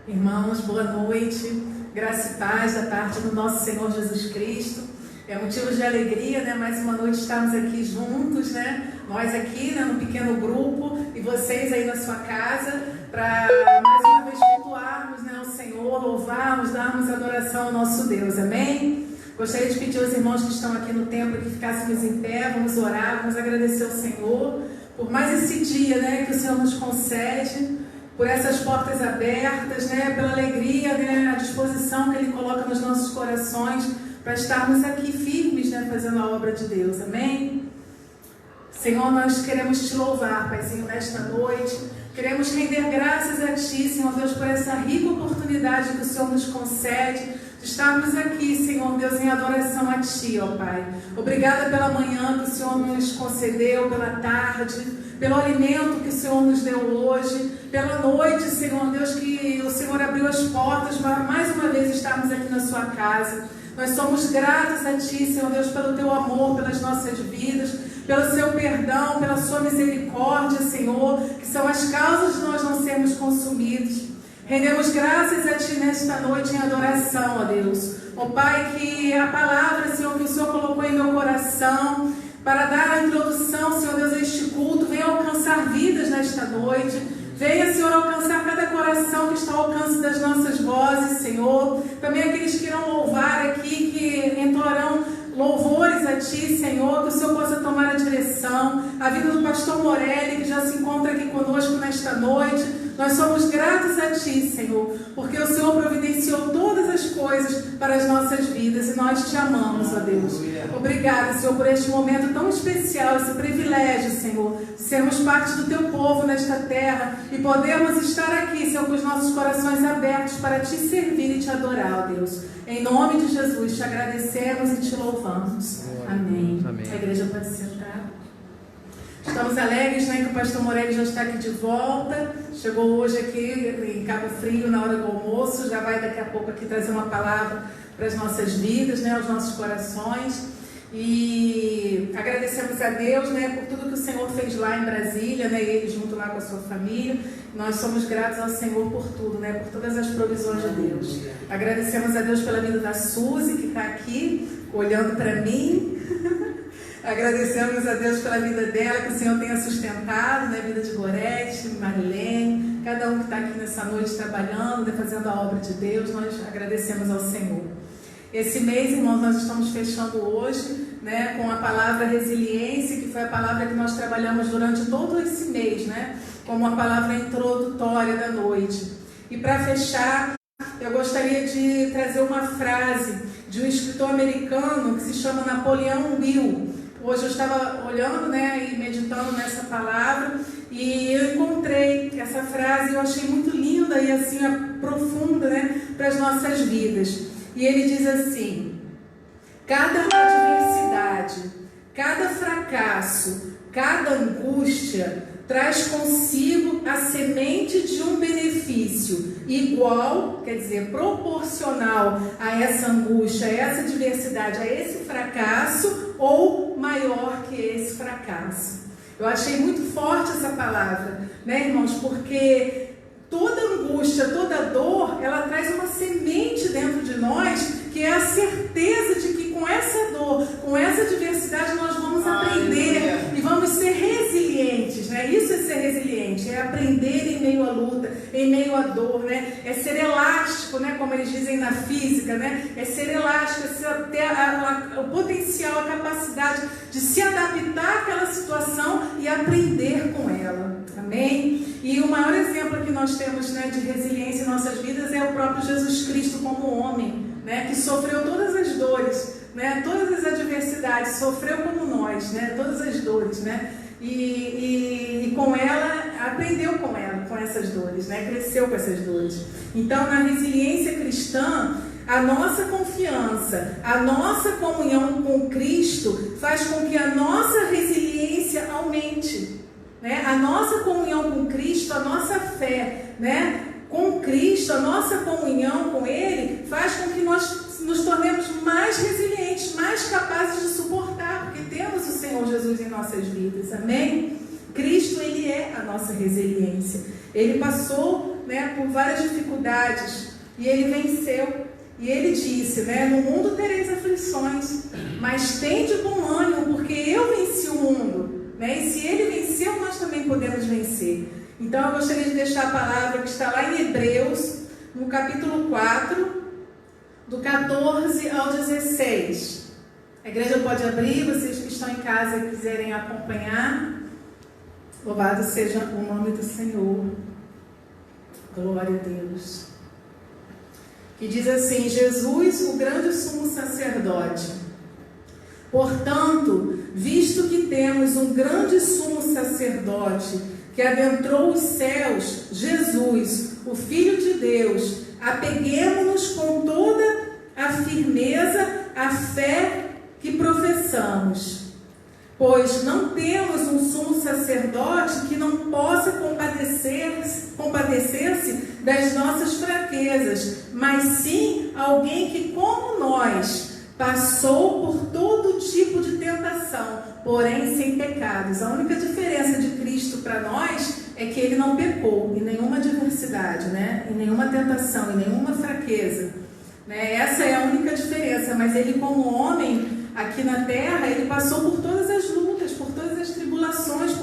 Irmãos, boa noite, graça e paz da parte do nosso Senhor Jesus Cristo. É motivo de alegria, né? Mais uma noite estarmos aqui juntos, né? Nós aqui, né, no pequeno grupo e vocês aí na sua casa, para mais uma vez cultuarmos, né, o Senhor, louvarmos, darmos adoração ao nosso Deus, amém? Gostaria de pedir aos irmãos que estão aqui no templo que ficássemos em pé, vamos orar, vamos agradecer ao Senhor por mais esse dia, né, que o Senhor nos concede, por essas portas abertas, né, pela alegria, né, a disposição que Ele coloca nos nossos corações para estarmos aqui firmes, né, fazendo a obra de Deus, amém? Senhor, nós queremos Te louvar, Paizinho, nesta noite, queremos render graças a Ti, Senhor Deus, por essa rica oportunidade que o Senhor nos concede, de estarmos aqui, Senhor Deus, em adoração a Ti, ó Pai. Obrigada pela manhã que o Senhor nos concedeu, pela tarde, pelo alimento que o Senhor nos deu hoje, pela noite, Senhor Deus, que o Senhor abriu as portas para mais uma vez estarmos aqui na Sua casa. Nós somos gratos a Ti, Senhor Deus, pelo Teu amor, pelas nossas vidas, pelo Seu perdão, pela Sua misericórdia, Senhor, que são as causas de nós não sermos consumidos. Rendemos graças a Ti nesta noite em adoração, ó Deus. Ó Pai, que a palavra, Senhor, que o Senhor colocou em meu coração, para dar a introdução, Senhor Deus, a este culto, venha alcançar vidas nesta noite. Venha, Senhor, alcançar cada coração que está ao alcance das nossas vozes, Senhor. Também aqueles que irão louvar aqui, que entoarão louvores a Ti, Senhor, que o Senhor possa tomar a direção. A vida do pastor Morelli, que já se encontra aqui conosco nesta noite. Nós somos gratos a Ti, Senhor, porque o Senhor providenciou todas as coisas para as nossas vidas e nós Te amamos, ó Deus. Obrigada, Senhor, por este momento tão especial, esse privilégio, Senhor, de sermos parte do Teu povo nesta terra e podermos estar aqui, Senhor, com os nossos corações abertos para Te servir e Te adorar, ó Deus. Em nome de Jesus, Te agradecemos e Te louvamos. Amém. A igreja pode sentar. Estamos alegres, né, que o pastor Morelli já está aqui de volta. Chegou hoje aqui em Cabo Frio na hora do almoço. Já vai daqui a pouco aqui trazer uma palavra para as nossas vidas, né, aos nossos corações. E agradecemos a Deus, né, por tudo que o Senhor fez lá em Brasília, né, ele junto lá com a sua família. Nós somos gratos ao Senhor por tudo, né, por todas as provisões de Deus. Agradecemos a Deus pela vida da Suzy, que está aqui olhando para mim. Agradecemos a Deus pela vida dela, que o Senhor tenha sustentado, né, a vida de Gorete, Marilene, cada um que está aqui nessa noite trabalhando, né, fazendo a obra de Deus. Nós agradecemos ao Senhor. Esse mês, irmãos, nós estamos fechando hoje, né, com a palavra resiliência, que foi a palavra que nós trabalhamos durante todo esse mês, né, como a palavra introdutória da noite. E para fechar, eu gostaria de trazer uma frase de um escritor americano que se chama Napoleão Hill. Hoje eu estava olhando, né, e meditando nessa palavra e eu encontrei essa frase e eu achei muito linda e assim profunda, né, para as nossas vidas. E ele diz assim: cada adversidade, cada fracasso, cada angústia traz consigo a semente de um benefício igual, quer dizer, proporcional a essa angústia, a essa adversidade, a esse fracasso ou maior que esse fracasso. Eu achei muito forte essa palavra, né, irmãos, porque toda angústia, toda dor, ela traz uma semente dentro de nós, que é a certeza de que com essa dor, com essa adversidade, nós vamos aprender e vamos ser resilientes, né? Isso é ser resiliente, é aprender em meio à luta, em meio à dor, né? É ser elástico, né? Como eles dizem na física, né? É ser elástico, é ter o potencial, a capacidade de se adaptar àquela situação e aprender com ela. Amém? E o maior exemplo que nós temos, né, de resiliência em nossas vidas é o próprio Jesus Cristo como homem, né, que sofreu todas as dores, né, todas as adversidades, sofreu como nós, né, todas as dores, né, e com ela, aprendeu com ela, com essas dores, né, cresceu com essas dores. Então, na resiliência cristã, a nossa confiança, a nossa comunhão com Cristo faz com que a nossa resiliência aumente. Né? A nossa comunhão com Cristo, a nossa fé, né, com Cristo, a nossa comunhão com Ele faz com que nós nos tornemos mais resilientes, mais capazes de suportar, porque temos o Senhor Jesus em nossas vidas, amém? Cristo, Ele é a nossa resiliência. Ele passou né, por várias dificuldades, e ele venceu. E ele disse, né, no mundo tereis aflições, mas tende bom ânimo, porque eu venci o mundo, né? E se ele venceu, nós também podemos vencer. Então eu gostaria de deixar a palavra que está lá em Hebreus, no capítulo 4, do 14 ao 16. A igreja pode abrir, vocês que estão em casa e quiserem acompanhar. Louvado seja o nome do Senhor. Glória a Deus. Que diz assim: Jesus, o grande sumo sacerdote. Portanto, visto que temos um grande sumo sacerdote que adentrou os céus, Jesus, o Filho de Deus, apeguemo-nos com toda a firmeza à fé que professamos. Pois não temos um sumo sacerdote que não possa compadecer-se das nossas fraquezas, mas sim alguém que, como nós, passou por todo tipo de tentação, porém sem pecados. A única diferença de Cristo para nós é que ele não pecou em nenhuma adversidade, né? Em nenhuma tentação, em nenhuma fraqueza, né? Essa é a única diferença, mas ele, como homem aqui na terra, ele passou por todas as lutas, por todas as tribulações,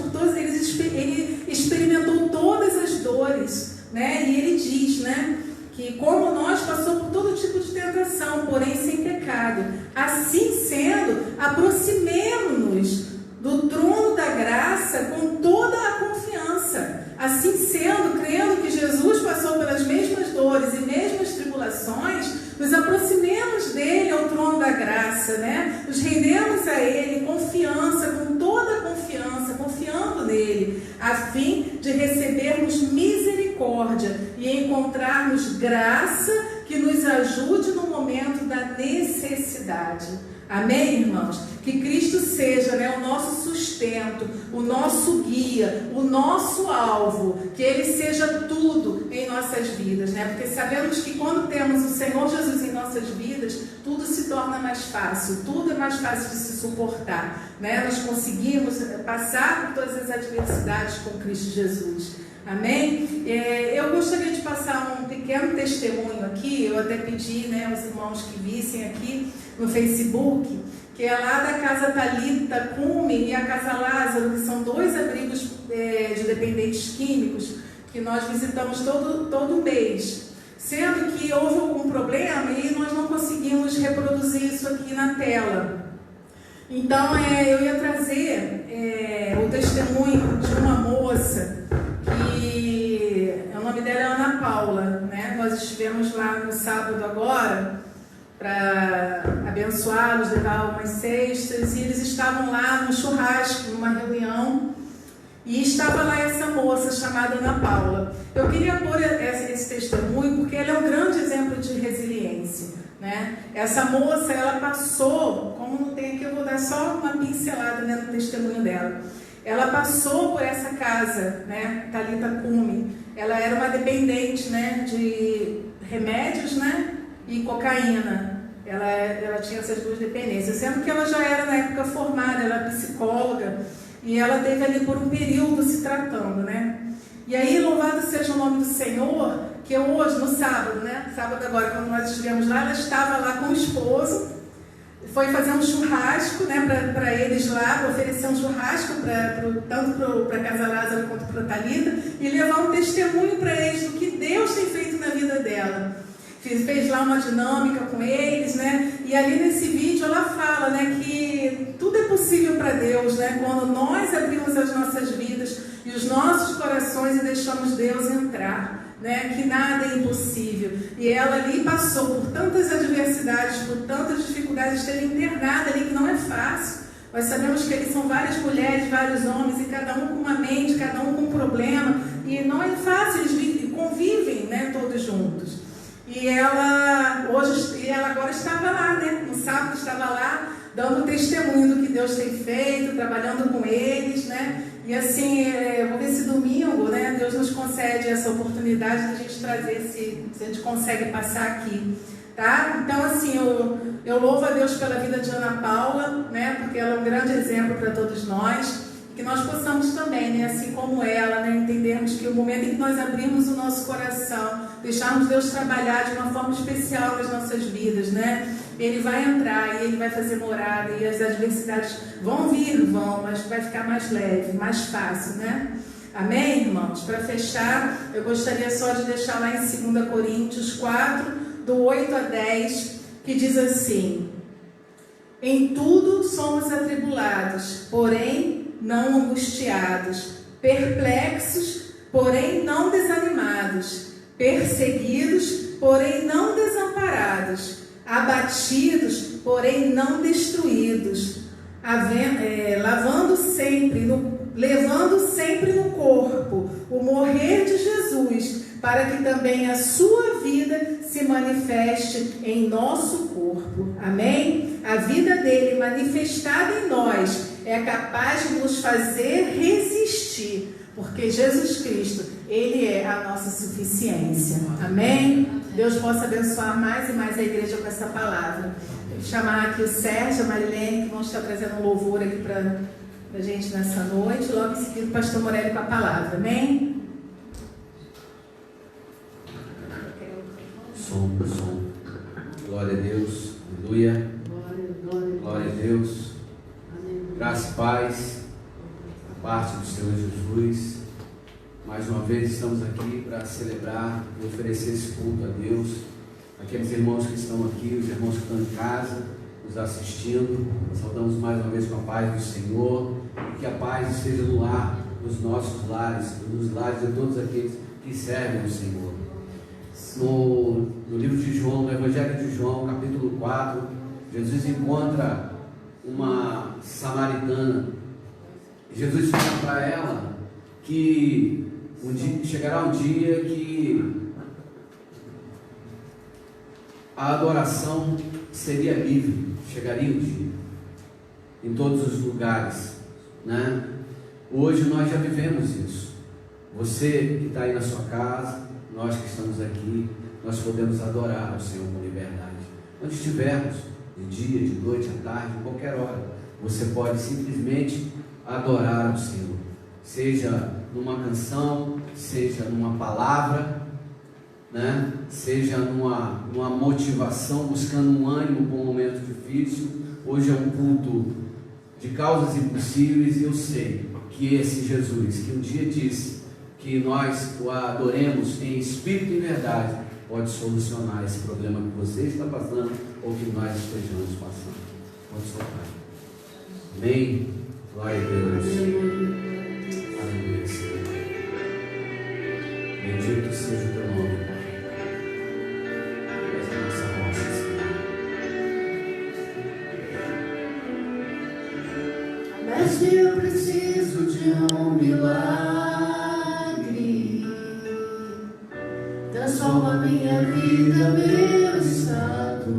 ele experimentou todas as dores, né? E ele diz, né, que como nós passou por todo tipo de tentação, porém sem pecado. Assim sendo, aproximemo-nos do trono da graça com toda a confiança. Assim sendo, crendo que Jesus passou pelas mesmas dores e mesmas tribulações, nos aproximemos dele ao trono da graça, né? Nos rendemos a ele confiança, com toda a confiança, confiando nele, a fim de recebermos misericórdia e encontrarmos graça que nos ajude no momento da necessidade. Amém, irmãos? Que Cristo seja, né, o nosso sustento, o nosso guia, o nosso alvo, que Ele seja tudo em nossas vidas, né? Porque sabemos que quando temos o Senhor Jesus em nossas vidas, tudo se torna mais fácil, tudo é mais fácil de se suportar, né? Nós conseguimos passar por todas as adversidades com Cristo Jesus. Amém? Eu gostaria de passar um pequeno testemunho aqui. Eu até pedi, né, aos irmãos que vissem aqui no Facebook, que é lá da Casa Thalita Cume e a Casa Lázaro, que são dois abrigos de dependentes químicos que nós visitamos todo mês. Sendo que houve algum problema e nós não conseguimos reproduzir isso aqui na tela. Então eu ia trazer o testemunho de uma moça que o nome dela é Ana Paula, né? Nós estivemos lá no sábado agora para abençoá-los, levar umas cestas, e eles estavam lá num churrasco, numa reunião, e estava lá essa moça chamada Ana Paula. Eu queria pôr esse testemunho porque ela é um grande exemplo de resiliência, né? Essa moça, ela passou, como não tem aqui, eu vou dar só uma pincelada, né, no testemunho dela. Ela passou por essa casa, né, Thalita Cume. Ela era uma dependente, né, de remédios, né, e cocaína. Ela tinha essas duas dependências, sendo que ela já era na época formada, ela era psicóloga, e ela teve ali por um período se tratando, né. E aí, louvado seja o nome do Senhor, que hoje, no sábado, né, sábado agora, quando nós estivemos lá, ela estava lá com o esposo, foi fazer um churrasco, né, para eles lá, oferecer um churrasco tanto para a Casa Lázaro quanto para a Thalita, e levar um testemunho para eles do que Deus tem feito na vida dela. Fez lá uma dinâmica com eles, né? E ali nesse vídeo ela fala, né, que tudo é possível para Deus, né? Quando nós abrimos as nossas vidas e os nossos corações e deixamos Deus entrar, né? Que nada é impossível. E ela ali passou por tantas adversidades, por tantas dificuldades, esteve internada ali, que não é fácil. Nós sabemos que eles são várias mulheres, vários homens, e cada um com uma mente, cada um com um problema, e não é fácil, eles convivem, né, todos juntos. E ela agora estava lá, né? No sábado estava lá, dando testemunho do que Deus tem feito, trabalhando com eles, né? E assim, vou ver se domingo, né, Deus nos concede essa oportunidade de a gente trazer, se a gente consegue passar aqui, tá? Então, assim, eu louvo a Deus pela vida de Ana Paula, né? Porque ela é um grande exemplo para todos nós. que nós possamos também, né, assim como ela, né, entendermos que o momento em que nós abrimos o nosso coração, deixarmos Deus trabalhar de uma forma especial nas nossas vidas, né? Ele vai entrar e Ele vai fazer morada, e as adversidades vão vir, mas vai ficar mais leve, mais fácil, né? Amém, irmãos? Para fechar, eu gostaria só de deixar lá em 2 Coríntios 4, do 8 a 10, que diz assim: em tudo somos atribulados, porém não angustiados, perplexos, porém não desanimados, perseguidos, porém não desamparados, abatidos, porém não destruídos, levando sempre no corpo o morrer de Jesus, para que também a sua vida se manifeste em nosso corpo. Amém? A vida dele manifestada em nós é capaz de nos fazer resistir, porque Jesus Cristo, Ele é a nossa suficiência. Amém? Deus possa abençoar mais e mais a igreja com essa palavra. Vou chamar aqui o Sérgio, a Marilene, que vão estar trazendo um louvor aqui para a gente nessa noite. Logo em seguida o pastor Morelli com a palavra. Amém? Som. Glória a Deus. Aleluia. Glória a Deus. Graça e paz da parte do Senhor Jesus. Mais uma vez estamos aqui para celebrar e oferecer esse culto a Deus. Aqueles irmãos que estão aqui, os irmãos que estão em casa, nos assistindo, saudamos mais uma vez com a paz do Senhor. E que a paz esteja no lar, nos nossos lares, nos lares de todos aqueles que servem ao Senhor. No livro de João, no Evangelho de João, capítulo 4, Jesus encontra uma samaritana. Jesus fala para ela que chegará um dia que a adoração seria livre, chegaria um dia, em todos os lugares, né? Hoje nós já vivemos isso. Você que está aí na sua casa, nós que estamos aqui, nós podemos adorar ao Senhor com liberdade. Onde estivermos, de dia, de noite, à tarde, em qualquer hora, você pode simplesmente adorar ao Senhor. Seja numa canção, seja numa palavra, né? Seja numa motivação, buscando um ânimo para um momento difícil. Hoje é um culto de causas impossíveis, e eu sei que esse Jesus, que um dia disse que nós o adoremos em espírito e verdade, pode solucionar esse problema que você está passando ou que nós estejamos passando. Pode soltar. Amém? Glória a Deus. Aleluia, Senhor. Bendito seja o teu nome, Pai. Essa nossa rocha, Senhor. Mestre, eu preciso de um milagre. Transforma minha vida, meu estado.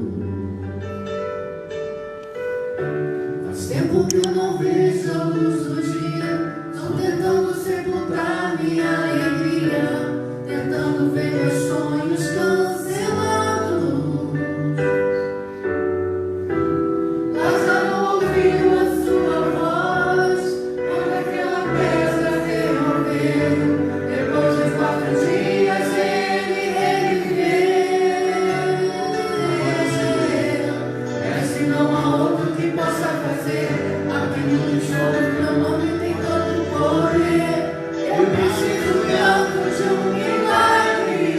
Faz tempo que eu não vejo a luz do dia. Estou tentando sepultar minha alegria, tentando ver meus sonhos cancelados. Lázaro ouviu a sua voz quando aquela pedra removeu. Depois de 4 dias ele reviveu. Mestre, não há outro que possa fazer aquilo que choro. Meu nome tem todo poder. Eu preciso tanto de um milagre.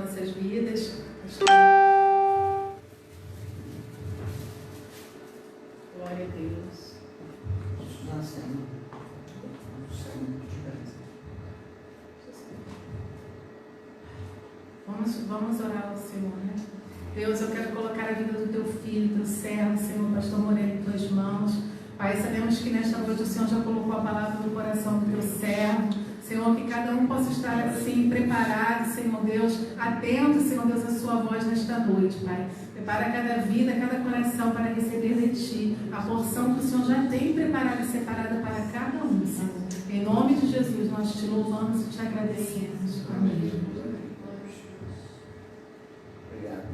nossas vidas. Glória a Deus. Vamos orar ao Senhor, né? Deus, eu quero colocar a vida do teu filho, teu servo, Senhor, pastor Moreira, em tuas mãos. Pai, sabemos que nesta noite o Senhor já colocou a palavra no coração do teu servo. Senhor, que cada um possa estar assim, preparado, Senhor Deus, atento, Senhor Deus, à sua voz nesta noite, Pai. Prepara cada vida, cada coração para receber de Ti a porção que o Senhor já tem preparada e separada para cada um, Senhor. Em nome de Jesus, nós te louvamos e te agradecemos. Amém. Obrigado.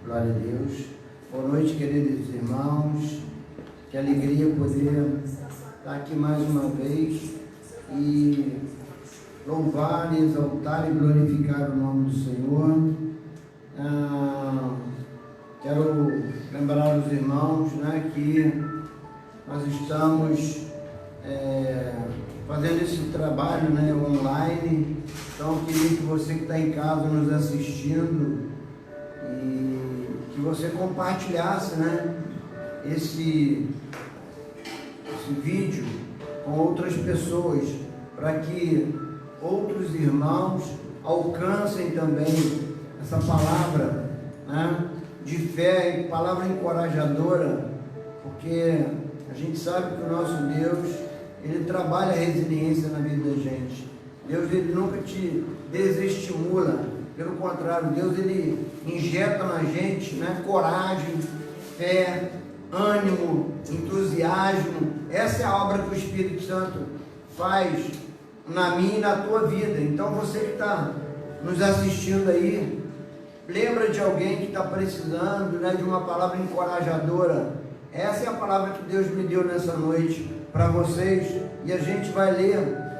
Glória a Deus. Boa noite, queridos irmãos. Que alegria poder estar aqui mais uma vez e louvar, exaltar e glorificar o nome do Senhor. Quero lembrar os irmãos, né, que nós estamos fazendo esse trabalho, né, online. Então, queria que você que está em casa nos assistindo e que você compartilhasse, né, esse vídeo com outras pessoas, para que outros irmãos alcancem também essa palavra, né, de fé e palavra encorajadora, porque a gente sabe que o nosso Deus, Ele trabalha a resiliência na vida da gente. Deus, Ele nunca te desestimula, pelo contrário, Deus, Ele injeta na gente, né, coragem, fé, ânimo, entusiasmo. Essa é a obra que o Espírito Santo faz na minha e na tua vida. Então você que está nos assistindo aí, lembra de alguém que está precisando, né, de uma palavra encorajadora. Essa é a palavra que Deus me deu nessa noite para vocês, e a gente vai ler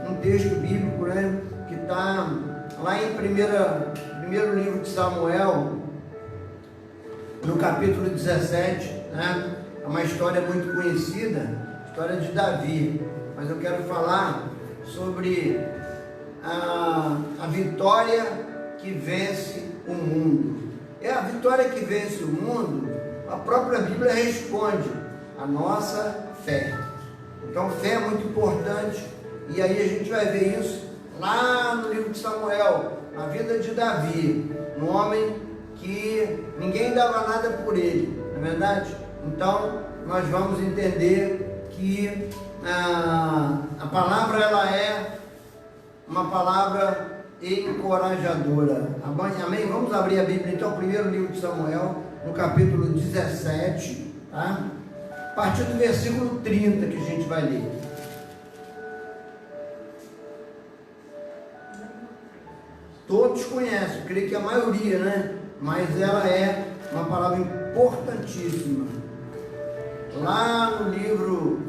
um texto bíblico, né, que está lá em primeiro livro de Samuel, no capítulo 17, né? É uma história muito conhecida, história de Davi, mas eu quero falar sobre a vitória que vence o mundo. É a vitória que vence o mundo, a própria Bíblia responde: a nossa fé. Então, fé é muito importante, e aí a gente vai ver isso lá no livro de Samuel, na vida de Davi, um homem que ninguém dava nada por ele, não é verdade? Então, nós vamos entender que a palavra, ela é uma palavra encorajadora. Amém? Vamos abrir a Bíblia, então, primeiro livro de Samuel, no capítulo 17, tá? A partir do versículo 30 que a gente vai ler. Todos conhecem, eu creio que a maioria, né? Mas ela é uma palavra importantíssima. Lá no livro,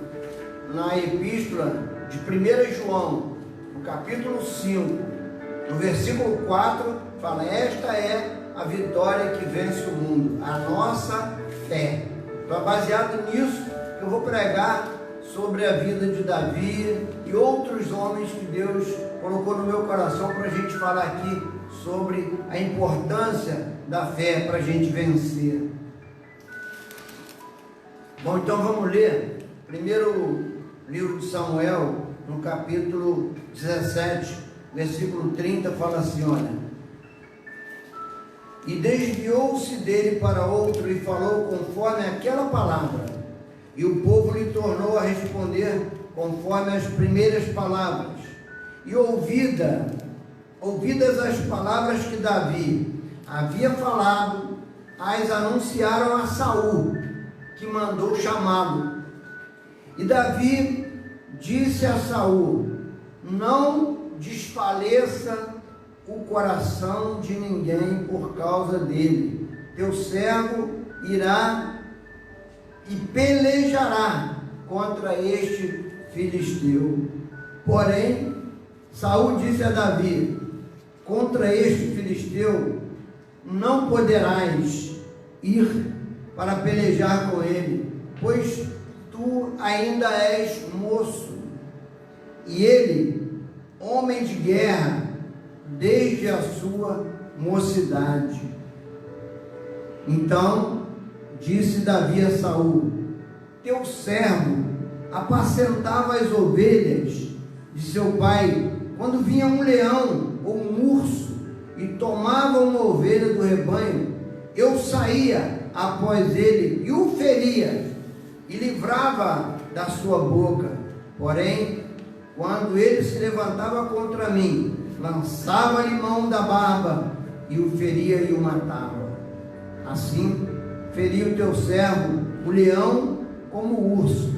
na epístola de 1 João, no capítulo 5, no versículo 4, fala: esta é a vitória que vence o mundo, a nossa fé. Então, baseado nisso, eu vou pregar sobre a vida de Davi e outros homens que Deus colocou no meu coração para a gente falar aqui sobre a importância da fé para a gente vencer. Bom, então vamos ler primeiro livro de Samuel, no capítulo 17, versículo 30, fala assim, olha: e desviou-se dele para outro e falou conforme aquela palavra, e o povo lhe tornou a responder conforme as primeiras palavras. E ouvidas as palavras que Davi havia falado, as anunciaram a Saul, que mandou chamá-lo. E Davi disse a Saul: não desfaleça o coração de ninguém por causa dele. Teu servo irá e pelejará contra este filisteu. Porém, Saul disse a Davi: contra este filisteu não poderás ir para pelejar com ele, pois tu ainda és moço, e ele, homem de guerra, desde a sua mocidade. Então disse Davi a Saul: teu servo apacentava as ovelhas de seu pai, quando vinha um leão ou um urso e tomava uma ovelha do rebanho, eu saía após ele e o feria e livrava da sua boca. Porém, quando ele se levantava contra mim, lançava-lhe mão da barba e o feria e o matava. Assim feriu o teu servo o leão como o urso.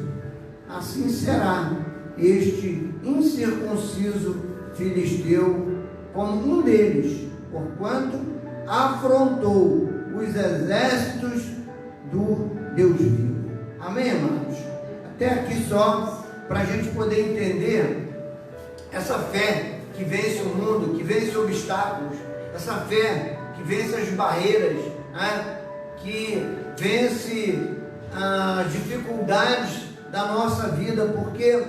Assim será este incircunciso filisteu como um deles, porquanto afrontou os exércitos do Deus vivo. Amém, amados? Até aqui só para a gente poder entender essa fé que vence o mundo, que vence obstáculos, essa fé que vence as barreiras, né? Que vence as dificuldades da nossa vida, porque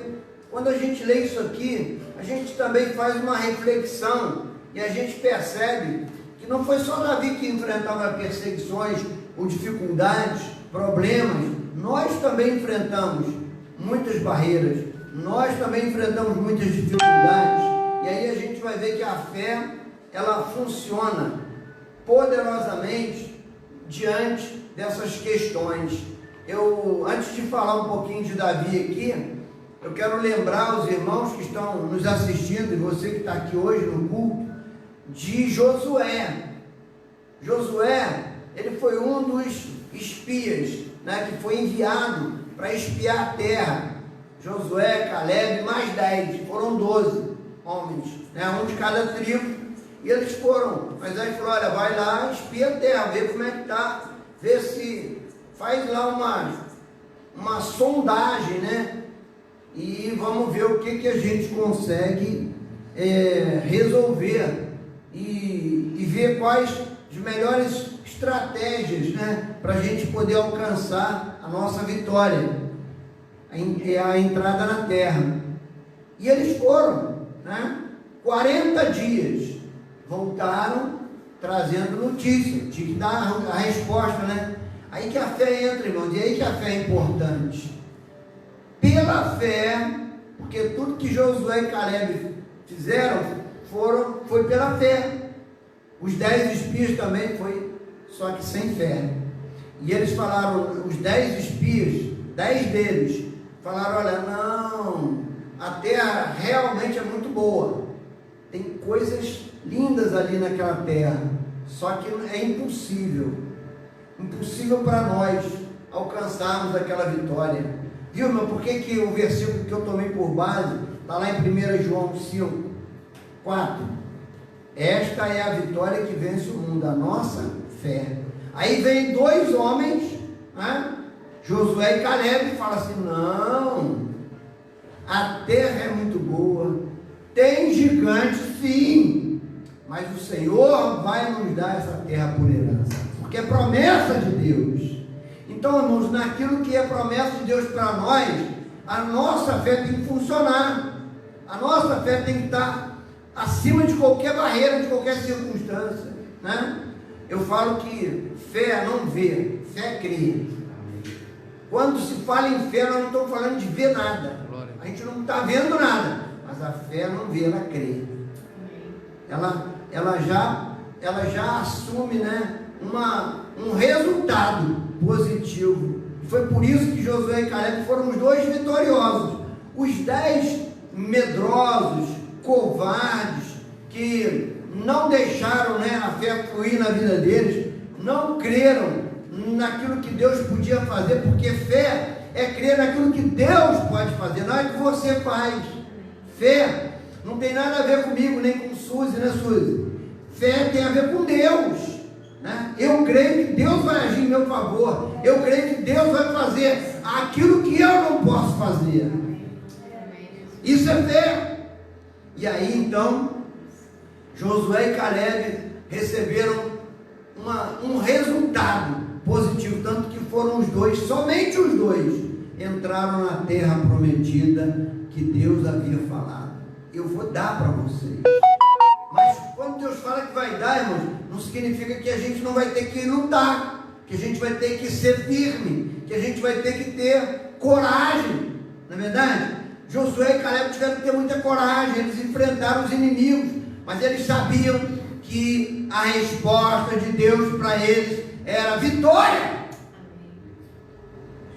quando a gente lê isso aqui, a gente também faz uma reflexão e a gente percebe que não foi só Davi que enfrentava perseguições ou dificuldades, problemas. Nós também enfrentamos muitas barreiras, nós também enfrentamos muitas dificuldades, e aí a gente vai ver que a fé, ela funciona poderosamente diante dessas questões. Antes de falar um pouquinho de Davi aqui, eu quero lembrar os irmãos que estão nos assistindo, e você que está aqui hoje no culto, de Josué. Josué, ele foi um dos espias, né, que foi enviado para espiar a terra. Josué, Caleb, mais 10, foram 12 homens, né, um de cada tribo, e eles foram. Mas aí falou: olha, vai lá, espia a terra, vê como é que está, vê se faz lá uma sondagem, né, e vamos ver o que a gente consegue resolver e ver quais as melhores estratégias, né, para a gente poder alcançar a nossa vitória, a entrada na terra. E eles foram, né, 40 dias, voltaram trazendo notícia, tinha que dar a resposta, né? Aí que a fé entra, irmãos, e aí que a fé é importante. Pela fé, porque tudo que Josué e Caleb fizeram foi pela fé. Os 10 espias também foi, só que sem fé. E eles falaram, os 10 espias, 10 deles, falaram: olha, não, a terra realmente é muito boa, tem coisas lindas ali naquela terra, só que é impossível para nós alcançarmos aquela vitória. Viu, irmão, por que o versículo que eu tomei por base está lá em 1 João 5, 4? Esta é a vitória que vence o mundo, a nossa fé. Aí vem 2 homens, né, Josué e Caleb, e fala assim: não, a terra é muito boa, tem gigantes sim, mas o Senhor vai nos dar essa terra por herança, porque é promessa de Deus. Então, irmãos, naquilo que é promessa de Deus para nós, a nossa fé tem que funcionar, a nossa fé tem que estar acima de qualquer barreira, de qualquer circunstância, né? Eu falo que fé não vê, fé crê. Quando se fala em fé, nós não estamos falando de ver nada, a gente não está vendo nada, mas a fé não vê, ela crê. Ela já assume, né, um resultado positivo. Foi por isso que Josué e Caleb foram os 2 vitoriosos. Os 10 medrosos, covardes, que não deixaram, né, a fé fluir na vida deles, não creram naquilo que Deus podia fazer, porque fé é crer naquilo que Deus pode fazer, não é que você faz. Fé não tem nada a ver comigo, nem com Suzy, né, Suzy? Fé tem a ver com Deus, né? Eu creio que Deus vai agir em meu favor, eu creio que Deus vai fazer aquilo que eu não posso fazer. Isso é fé. E aí então Josué e Caleb receberam um resultado positivo, tanto que foram os 2, somente os 2 entraram na terra prometida que Deus havia falado: eu vou dar para vocês. Mas quando Deus fala que vai dar, irmãos, não significa que a gente não vai ter que lutar, que a gente vai ter que ser firme, que a gente vai ter que ter coragem, não é verdade? Josué e Caleb tiveram que ter muita coragem, eles enfrentaram os inimigos, mas eles sabiam que a resposta de Deus para eles era vitória.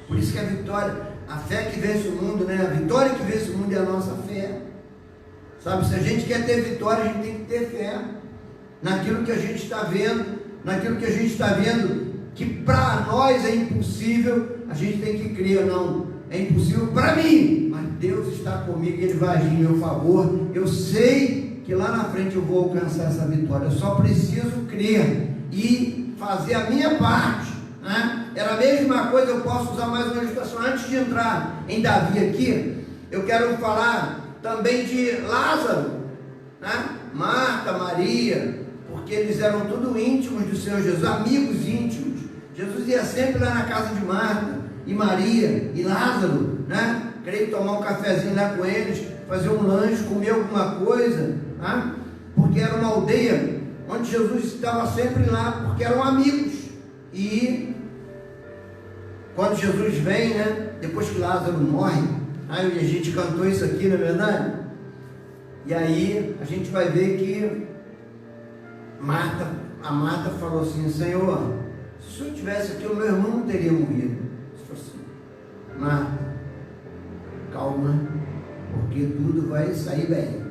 Por isso que a vitória, a fé que vence o mundo, né? A vitória que vence o mundo é a nossa fé. Sabe, se a gente quer ter vitória, a gente tem que ter fé naquilo que a gente está vendo, naquilo que a gente está vendo, que para nós é impossível, a gente tem que crer, não, é impossível para mim, mas Deus está comigo, Ele vai agir em meu favor, eu sei que lá na frente eu vou alcançar essa vitória, eu só preciso crer e fazer a minha parte, né? Era a mesma coisa, eu posso usar mais uma ilustração, antes de entrar em Davi aqui, eu quero falar também de Lázaro, né? Marta, Maria, porque eles eram tudo íntimos do Senhor Jesus, amigos íntimos. Jesus ia sempre lá na casa de Marta e Maria e Lázaro, né? Queria tomar um cafezinho lá com eles, fazer um lanche, comer alguma coisa, né? Porque era uma aldeia onde Jesus estava sempre lá, porque eram amigos. E quando Jesus vem, né? Depois que Lázaro morre, aí a gente cantou isso aqui, não é verdade? E aí a gente vai ver que a Marta falou assim: Senhor, se o Senhor tivesse aqui, o meu irmão não teria morrido. Ele falou assim: Marta, calma, porque tudo vai sair bem.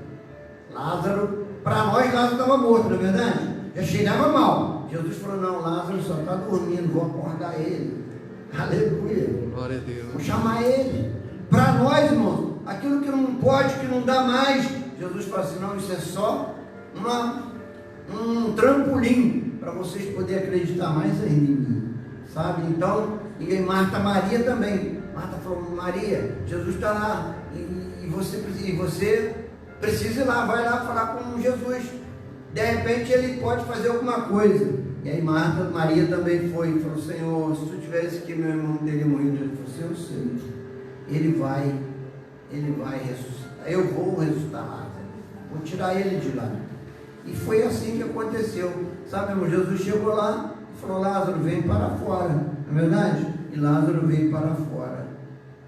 Lázaro, para nós Lázaro estava morto, não é verdade? Já cheirava mal. Jesus falou: não, Lázaro só está dormindo, vou acordar ele. Aleluia. Glória a Deus. Vou chamar ele. Para nós, irmão, aquilo que não pode, que não dá mais, Jesus fala assim: não, isso é só um trampolim para vocês poderem acreditar mais ainda em mim, sabe? Então, e Marta, Maria também. Marta falou: Maria, Jesus está lá e você precisa ir lá, vai lá falar com Jesus. De repente ele pode fazer alguma coisa. E aí Maria também foi e falou: Senhor, se tu tivesse aqui, meu irmão teria morrido. Ele falou assim: eu sei, ele vai ressuscitar, eu vou ressuscitar Lázaro, vou tirar ele de lá. E foi assim que aconteceu, sabe, irmão? Jesus chegou lá e falou: Lázaro, vem para fora, não é verdade? E Lázaro veio para fora,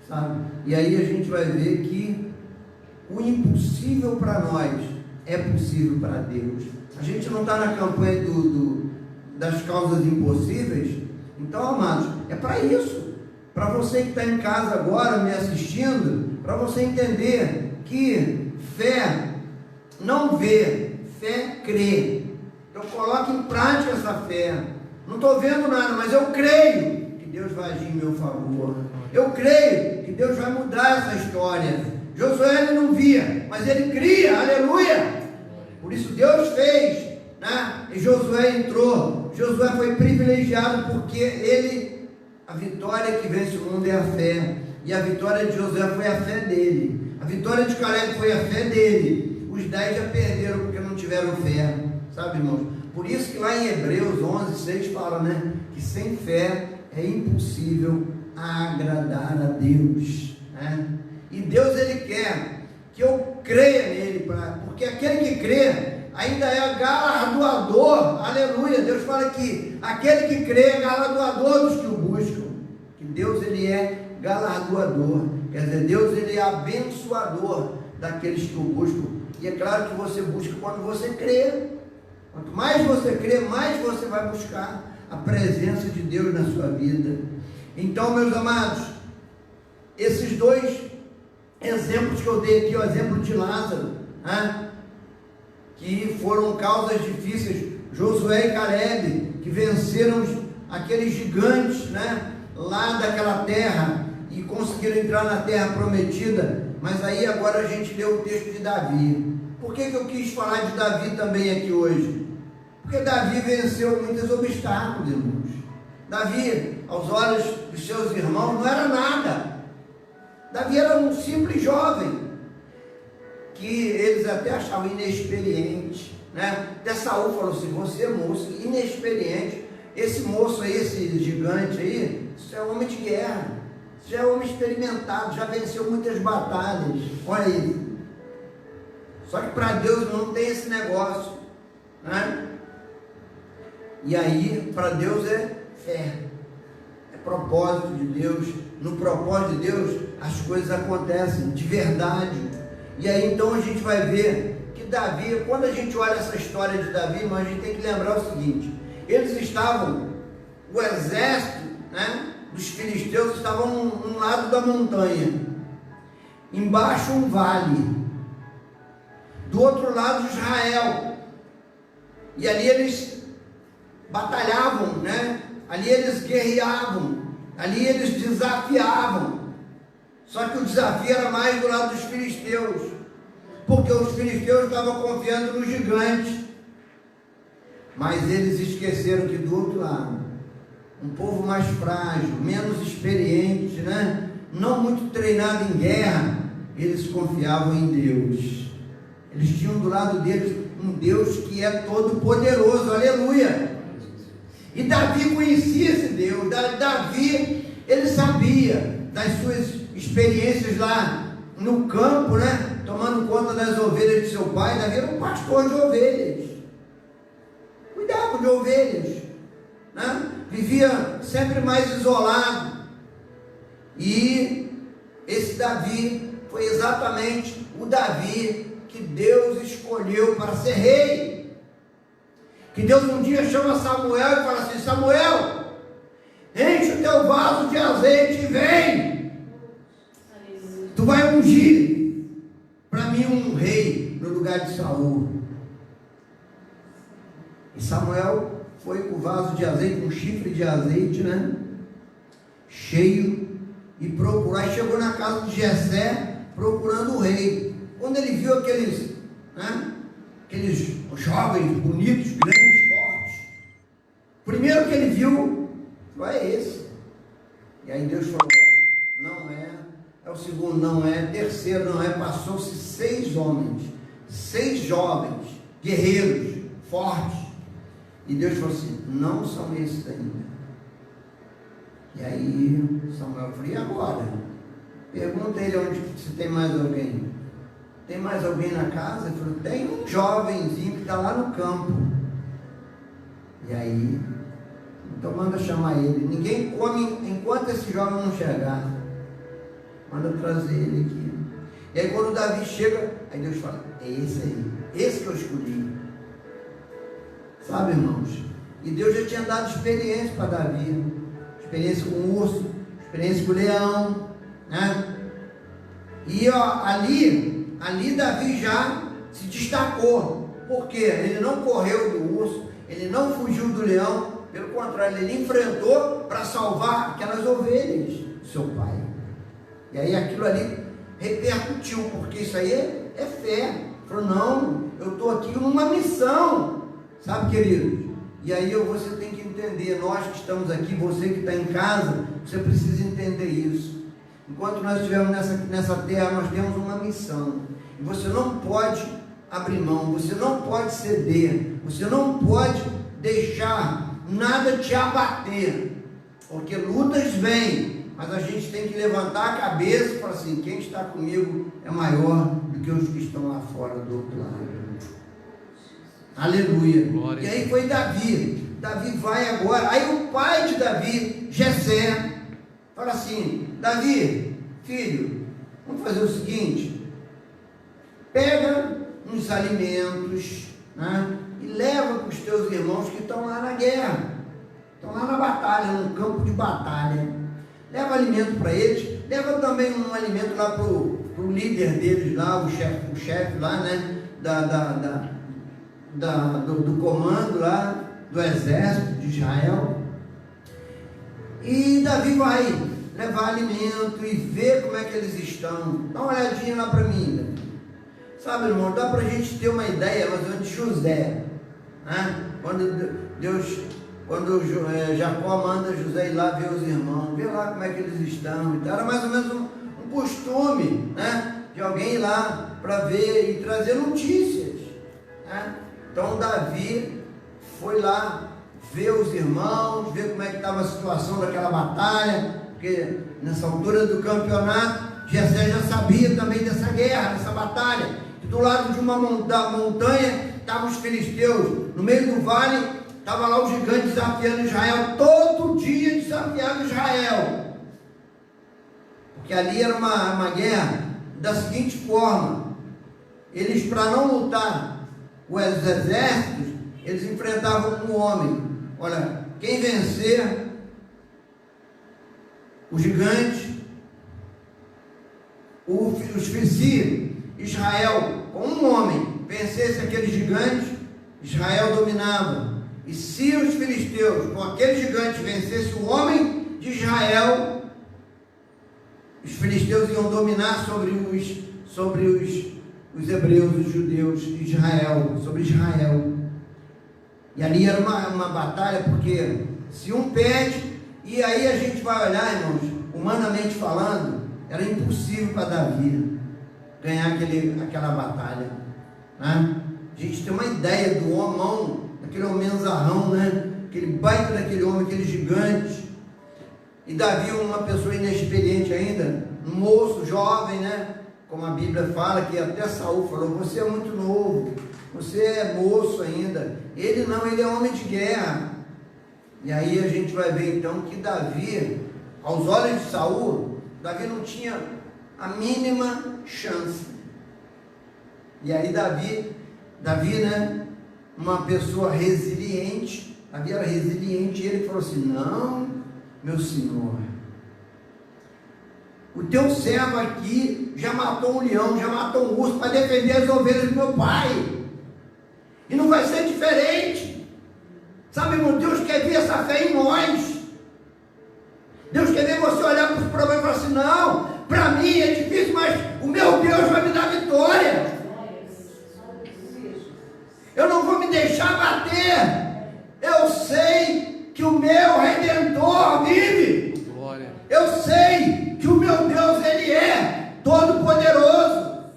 sabe? E aí a gente vai ver que o impossível para nós é possível para Deus. A gente não está na campanha das causas impossíveis. Então, amados, é para isso, para você que está em casa agora me assistindo, para você entender que fé não vê, fé crê. Então coloque em prática essa fé. Não estou vendo nada, mas eu creio que Deus vai agir em meu favor. Eu creio que Deus vai mudar essa história. Josué ele não via, mas ele cria, aleluia. Por isso Deus fez, né? E Josué entrou. Josué foi privilegiado porque a vitória que vence o mundo é a fé. E a vitória de Josué foi a fé dele. A vitória de Caleb foi a fé dele. Os 10 já perderam porque não tiveram fé, sabe, irmãos? Por isso que lá em Hebreus 11:6 fala, né? Que sem fé é impossível agradar a Deus, né? E Deus ele quer que eu creia nele, porque aquele que crê ainda é galardoador, aleluia. Deus fala que aquele que crê é galardoador dos que o buscam, que Deus ele é galardoador, quer dizer, Deus ele é abençoador daqueles que o buscam. E é claro que você busca quando você crê. Quanto mais você crê, mais você vai buscar a presença de Deus na sua vida. Então, meus amados, esses dois exemplos que eu dei aqui, o exemplo de Lázaro, né? Que foram causas difíceis, Josué e Caleb, que venceram aqueles gigantes, né? Lá daquela terra, e conseguiram entrar na terra prometida. Mas aí agora a gente lê o texto de Davi. Por que eu quis falar de Davi também aqui hoje? Porque Davi venceu muitos obstáculos, irmãos. Davi, aos olhos dos seus irmãos, não era nada. Davi era um simples jovem, que eles até achavam inexperiente, né? Até Saul falou assim: você é moço inexperiente, esse moço aí, esse gigante aí, isso é homem de guerra, isso é homem experimentado, já venceu muitas batalhas, olha aí. Só que para Deus não tem esse negócio, né? E aí, para Deus é fé, é propósito de Deus. No propósito de Deus, as coisas acontecem de verdade. E aí, então, a gente vai ver que Davi, quando a gente olha essa história de Davi, irmão, a gente tem que lembrar o seguinte: eles estavam, o exército, né, dos filisteus estavam num lado da montanha, embaixo um vale, do outro lado Israel, e ali eles batalhavam, né? Ali eles guerreavam, ali eles desafiavam. Só que o desafio era mais do lado dos filisteus, porque os filisteus estavam confiando no gigante. Mas eles esqueceram que do outro lado, um povo mais frágil, menos experiente, né? Não muito treinado em guerra, eles confiavam em Deus. Eles tinham do lado deles um Deus que é todo poderoso, aleluia. E Davi conhecia esse Deus. Davi, ele sabia das suas experiências lá no campo, né? Tomando conta das ovelhas de seu pai. Davi era um pastor de ovelhas, cuidava de ovelhas, né? Vivia sempre mais isolado. E esse Davi foi exatamente o Davi que Deus escolheu para ser rei. Que Deus um dia chama Samuel e fala assim: Samuel, enche o teu vaso de azeite e vem. Tu vai ungir para mim um rei no lugar de Saul. E Samuel foi com o vaso de azeite, um chifre de azeite, né? Cheio, e procurou. Aí chegou na casa de Jessé procurando o rei. Quando ele viu aqueles, né? Aqueles jovens, bonitos, grandes, fortes, primeiro que ele viu, falou: é esse. E aí Deus falou: não é. É o segundo, não é. Terceiro, não é. Passou-se 6 homens, 6 jovens, guerreiros, fortes. E Deus falou assim: não são esses ainda. E aí Samuel falou: e agora? Pergunta ele onde, se tem mais alguém. Tem mais alguém na casa? Ele falou: tem um jovenzinho que está lá no campo. E aí, então manda chamar ele. Ninguém come enquanto esse jovem não chegar. Manda trazer ele aqui. E aí quando Davi chega, aí Deus fala: é esse aí, esse que eu escolhi. Sabe, irmãos? E Deus já tinha dado experiência para Davi. Experiência com o urso, experiência com o leão, né? E ó, ali Davi já se destacou. Porque ele não correu do urso, ele não fugiu do leão. Pelo contrário, ele enfrentou para salvar aquelas ovelhas do seu pai. E aí aquilo ali repercutiu, porque isso aí é fé. Falou: não, eu estou aqui numa missão. Sabe, queridos? E aí você tem que entender, nós que estamos aqui, você que está em casa, você precisa entender isso. Enquanto nós estivermos nessa terra, nós temos uma missão. E você não pode abrir mão, você não pode ceder, você não pode deixar nada te abater. Porque lutas vêm, mas a gente tem que levantar a cabeça e falar assim: quem está comigo é maior do que os que estão lá fora do outro lado. Aleluia. Glória. E aí foi Davi. Davi vai agora. Aí o pai de Davi, Jessé, fala assim: Davi, filho, vamos fazer o seguinte: pega uns alimentos, né, e leva para os teus irmãos que estão lá na guerra, estão lá na batalha, no campo de batalha. Leva alimento para eles, leva também um alimento lá para o líder deles lá, o chefe lá, né, do comando lá, do exército de Israel. E Davi vai levar alimento e ver como é que eles estão. Dá uma olhadinha lá para mim, Davi. Sabe, irmão, dá para a gente ter uma ideia mais ou menos de José, né? Quando Jacó manda José ir lá ver os irmãos, ver lá como é que eles estão. Então, era mais ou menos um costume, né, de alguém ir lá para ver e trazer notícias, né? Então Davi foi lá ver os irmãos, ver como é que estava a situação daquela batalha, porque nessa altura do campeonato, Jessé já sabia também dessa guerra, dessa batalha. E do lado de uma montanha estavam os filisteus, no meio do vale Estava lá o gigante desafiando Israel, todo dia desafiando Israel. Porque ali era uma guerra da seguinte forma: eles, para não lutar com os exércitos, eles enfrentavam um homem. Olha, quem vencer o gigante, se Israel com um homem vencesse aquele gigante, Israel dominava. E se os filisteus com aquele gigante vencessem o homem de Israel, os filisteus iam dominar sobre os hebreus, os judeus de Israel, sobre Israel. E ali era uma batalha, porque se um perde, e aí a gente vai olhar, irmãos, humanamente falando, era impossível para Davi ganhar aquela batalha, né? A gente tem uma ideia do homão, daquele homenzarrão, né? Aquele baita daquele homem, aquele gigante. E Davi, uma pessoa inexperiente ainda, um moço jovem, né? Como a Bíblia fala, que até Saul falou: você é muito novo, você é moço ainda. Ele não, ele é homem de guerra. E aí a gente vai ver então que Davi, aos olhos de Saul, Davi não tinha a mínima chance. E aí Davi, né, uma pessoa resiliente, Davi era resiliente, e ele falou assim: não, meu senhor, o teu servo aqui já matou um leão, já matou um urso para defender as ovelhas do meu pai, e não vai ser diferente. Sabe, irmão, Deus quer ver essa fé em nós. Deus quer ver você olhar para os problemas e falar assim: não, para mim é difícil, mas o meu Deus vai me dar vitória. Eu não vou me deixar bater. Eu sei que o meu Redentor vive. Glória. Eu sei que o meu Deus, Ele é todo-poderoso.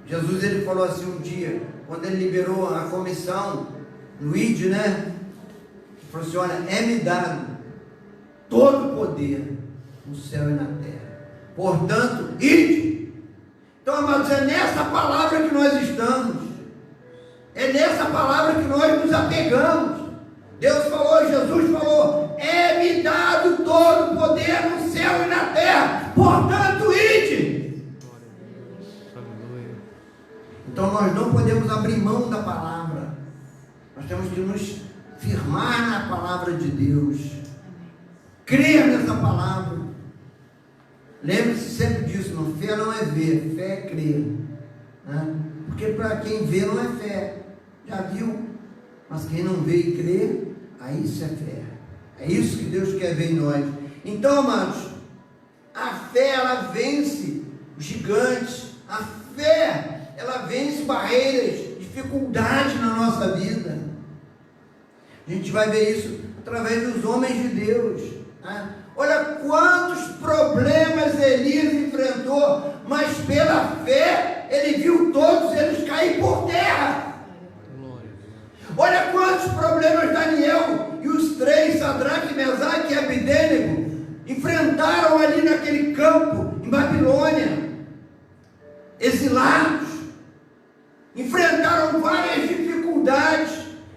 Jesus, Ele falou assim um dia, quando Ele liberou a comissão no ID, né? Ele falou assim: olha, é-me dado todo o poder no céu e na terra. Portanto, ide. Então, amados, é nessa palavra que nós estamos. É nessa palavra que nós nos apegamos. Deus falou, Jesus falou: é-me dado todo o poder no céu e na terra, portanto, ide. Então nós não podemos abrir mão da palavra. Nós temos que nos firmar na palavra de Deus, crer nessa palavra. Lembre-se sempre disso: não, fé não é ver, fé é crer, né? Porque para quem vê não é fé, já viu, mas quem não vê e crê, aí isso é fé. É isso que Deus quer ver em nós. Então, amados, a fé, ela vence gigantes. A fé, ela vence barreiras, dificuldades na nossa vida. A gente vai ver isso através dos homens de Deus, né? Olha quantos problemas Elias enfrentou, mas pela fé ele viu todos eles cair por terra. Olha quantos problemas Daniel e os três, Sadraque, Mesaque e Abednego, enfrentaram ali naquele campo em Babilônia, exilados. Enfrentaram várias dificuldades,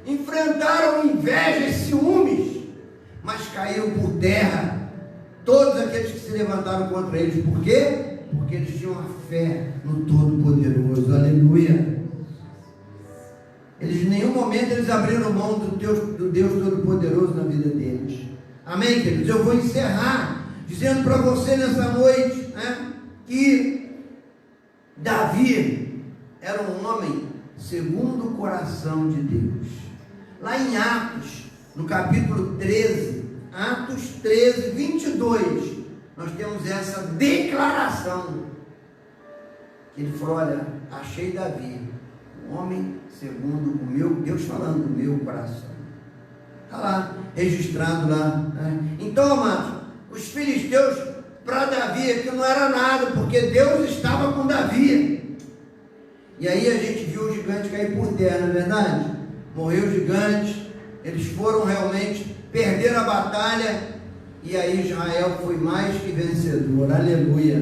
enfrentaram invejas, ciúmes, mas caíram por terra todos aqueles que se levantaram contra eles. Por quê? Porque eles tinham a fé no Todo-Poderoso. Aleluia. Eles em nenhum momento eles abriram mão do Deus Todo-Poderoso na vida deles. Amém, queridos? Eu vou encerrar dizendo para você nessa noite, né, que Davi era um homem segundo o coração de Deus. Lá em Atos, no capítulo 13, Atos 13, 22, nós temos essa declaração. Ele falou: olha, achei Davi, um homem segundo o meu, Deus falando do meu coração. Está lá, registrado lá, né? Então, amados, os filisteus, para Davi, aquilo não era nada, porque Deus estava com Davi. E aí a gente viu o gigante cair por terra, não é verdade? Morreu o gigante, eles foram realmente, perderam a batalha, e aí Israel foi mais que vencedor. Aleluia.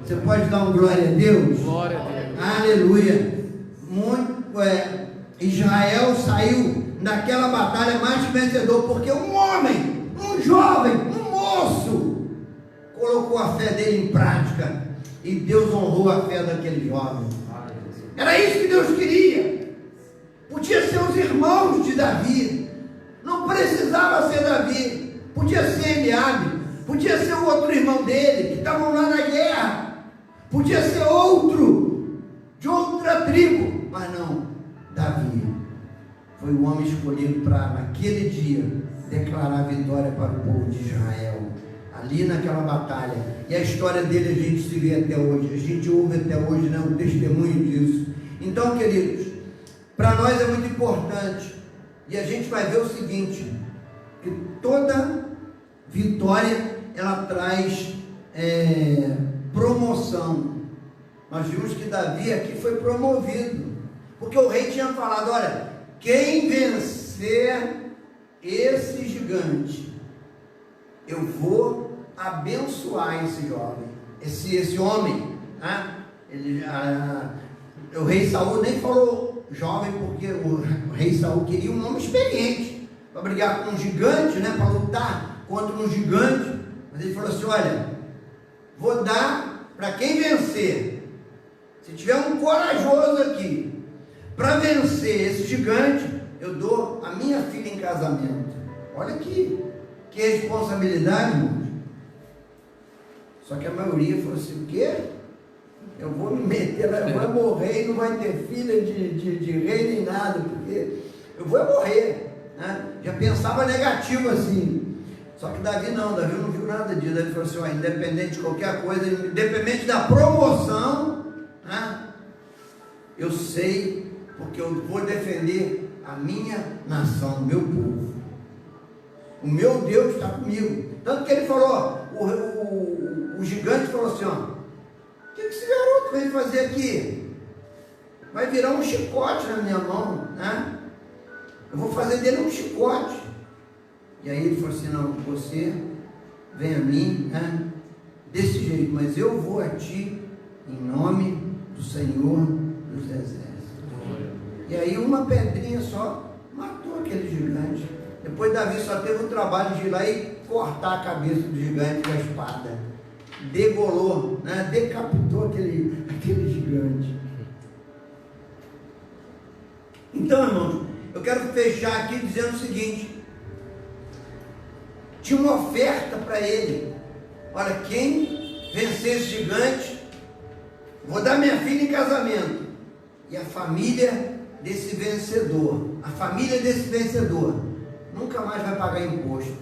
Você pode dar um glória a Deus? Glória a Deus. Aleluia. Israel saiu naquela batalha mais que vencedor, porque um homem, um jovem, um moço, colocou a fé dele em prática, e Deus honrou a fé daquele jovem. Era isso que Deus queria. Podia ser os irmãos de Davi, não precisava ser Davi, podia ser Eliabe, podia ser o outro irmão dele, que estavam lá na guerra, podia ser outro, de outra tribo, mas não, Davi foi o homem escolhido para, naquele dia, declarar a vitória para o povo de Israel, ali naquela batalha. E a história dele a gente se vê até hoje, a gente ouve até hoje, né, um testemunho disso. Então, queridos, para nós é muito importante, e a gente vai ver o seguinte, que toda vitória, ela traz promoção. Nós vimos que Davi aqui foi promovido, porque o rei tinha falado, olha, quem vencer esse gigante, eu vou abençoar esse jovem, esse homem, né? O rei Saul nem falou jovem, porque o rei Saul queria um homem experiente, para brigar com um gigante, né? Para lutar contra um gigante, mas ele falou assim, olha, vou dar para quem vencer, se tiver um corajoso aqui, para vencer esse gigante, eu dou a minha filha em casamento. Olha que responsabilidade, irmãos. Só que a maioria falou assim, o quê? Eu vou me meter lá, eu vou morrer e não vai ter filha de rei nem nada, porque eu vou morrer, né? Já pensava negativo assim. Só que Davi não viu nada disso. Davi falou assim, ó, independente de qualquer coisa, independente da promoção, né? Eu sei, porque eu vou defender a minha nação, o meu povo. O meu Deus está comigo. Tanto que ele falou, o gigante falou assim, ó, o que esse garoto vem fazer aqui? Vai virar um chicote na minha mão, né? Eu vou fazer dele um chicote. E aí ele falou assim, não, você vem a mim, né? Desse jeito, mas eu vou a ti em nome do Senhor dos Exércitos. E aí uma pedrinha só matou aquele gigante. Depois Davi só teve o trabalho de ir lá e cortar a cabeça do gigante com a espada. Degolou, né? Decapitou aquele gigante. Então, irmãos, eu quero fechar aqui dizendo o seguinte, tinha uma oferta para ele, olha, quem vencer esse gigante, vou dar minha filha em casamento, e a família desse vencedor nunca mais vai pagar imposto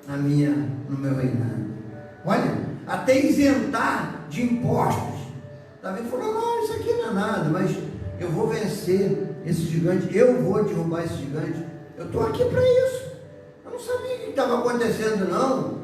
no meu reinado. Olha, até isentar de impostos. Davi falou, não, isso aqui não é nada, mas eu vou vencer esse gigante, eu vou derrubar esse gigante, eu estou aqui para isso. Eu não sabia o que estava acontecendo, não.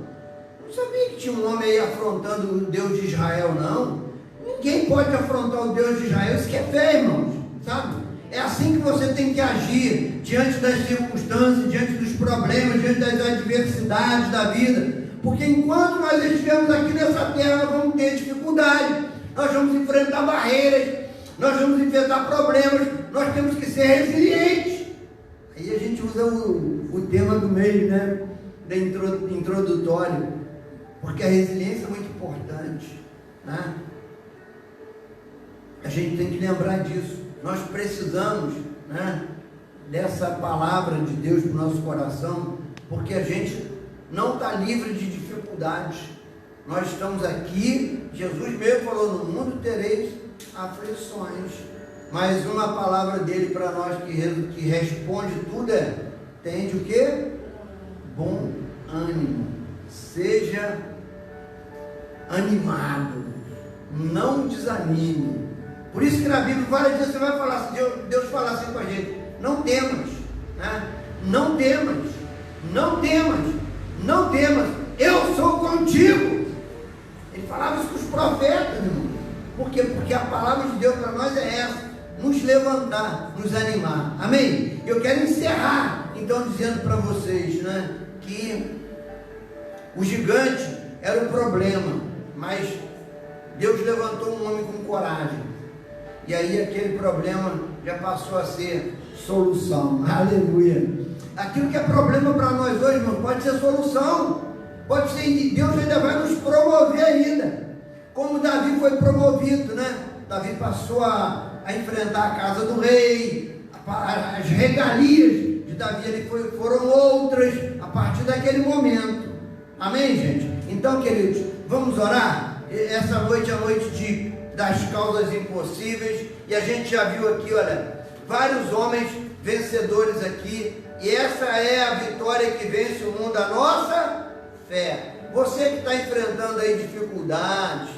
Eu não sabia que tinha um homem aí afrontando o Deus de Israel, não. Ninguém pode afrontar o Deus de Israel, isso que é fé, irmãos, sabe? É assim que você tem que agir diante das circunstâncias, diante dos problemas, diante das adversidades da vida, porque enquanto nós estivermos aqui nessa terra, nós vamos ter dificuldade, nós vamos enfrentar barreiras, nós vamos enfrentar problemas, nós temos que ser resilientes. Aí a gente usa o tema do meio, né, da introdutório, porque a resiliência é muito importante, né? A gente tem que lembrar disso. Nós precisamos, né, dessa palavra de Deus para o nosso coração, porque a gente não está livre de dificuldades. Nós estamos aqui, Jesus mesmo falou, no mundo tereis aflições, mas uma palavra dele para nós que responde tudo é, tende o quê? Bom ânimo, seja animado, não desanime. Por isso que na Bíblia várias vezes você vai falar assim, Deus fala assim com a gente, não temas, né? Não temas, não temas, não temas, eu sou contigo. Ele falava isso com os profetas, irmão. Por quê? Porque a palavra de Deus para nós é essa, nos levantar, nos animar. Amém? Eu quero encerrar, então, dizendo para vocês, né, que o gigante era o problema, mas Deus levantou um homem com coragem. E aí aquele problema já passou a ser solução. Aleluia. Aquilo que é problema para nós hoje, irmão, pode ser solução. Pode ser que Deus ainda vai nos promover ainda. Como Davi foi promovido, né? Davi passou a enfrentar a casa do rei, as regalias de Davi ali foram outras a partir daquele momento. Amém, gente? Então, queridos, vamos orar? Essa noite é a noite das causas impossíveis, e a gente já viu aqui, olha, vários homens vencedores aqui, e essa é a vitória que vence o mundo, a nossa fé. Você que está enfrentando aí dificuldades,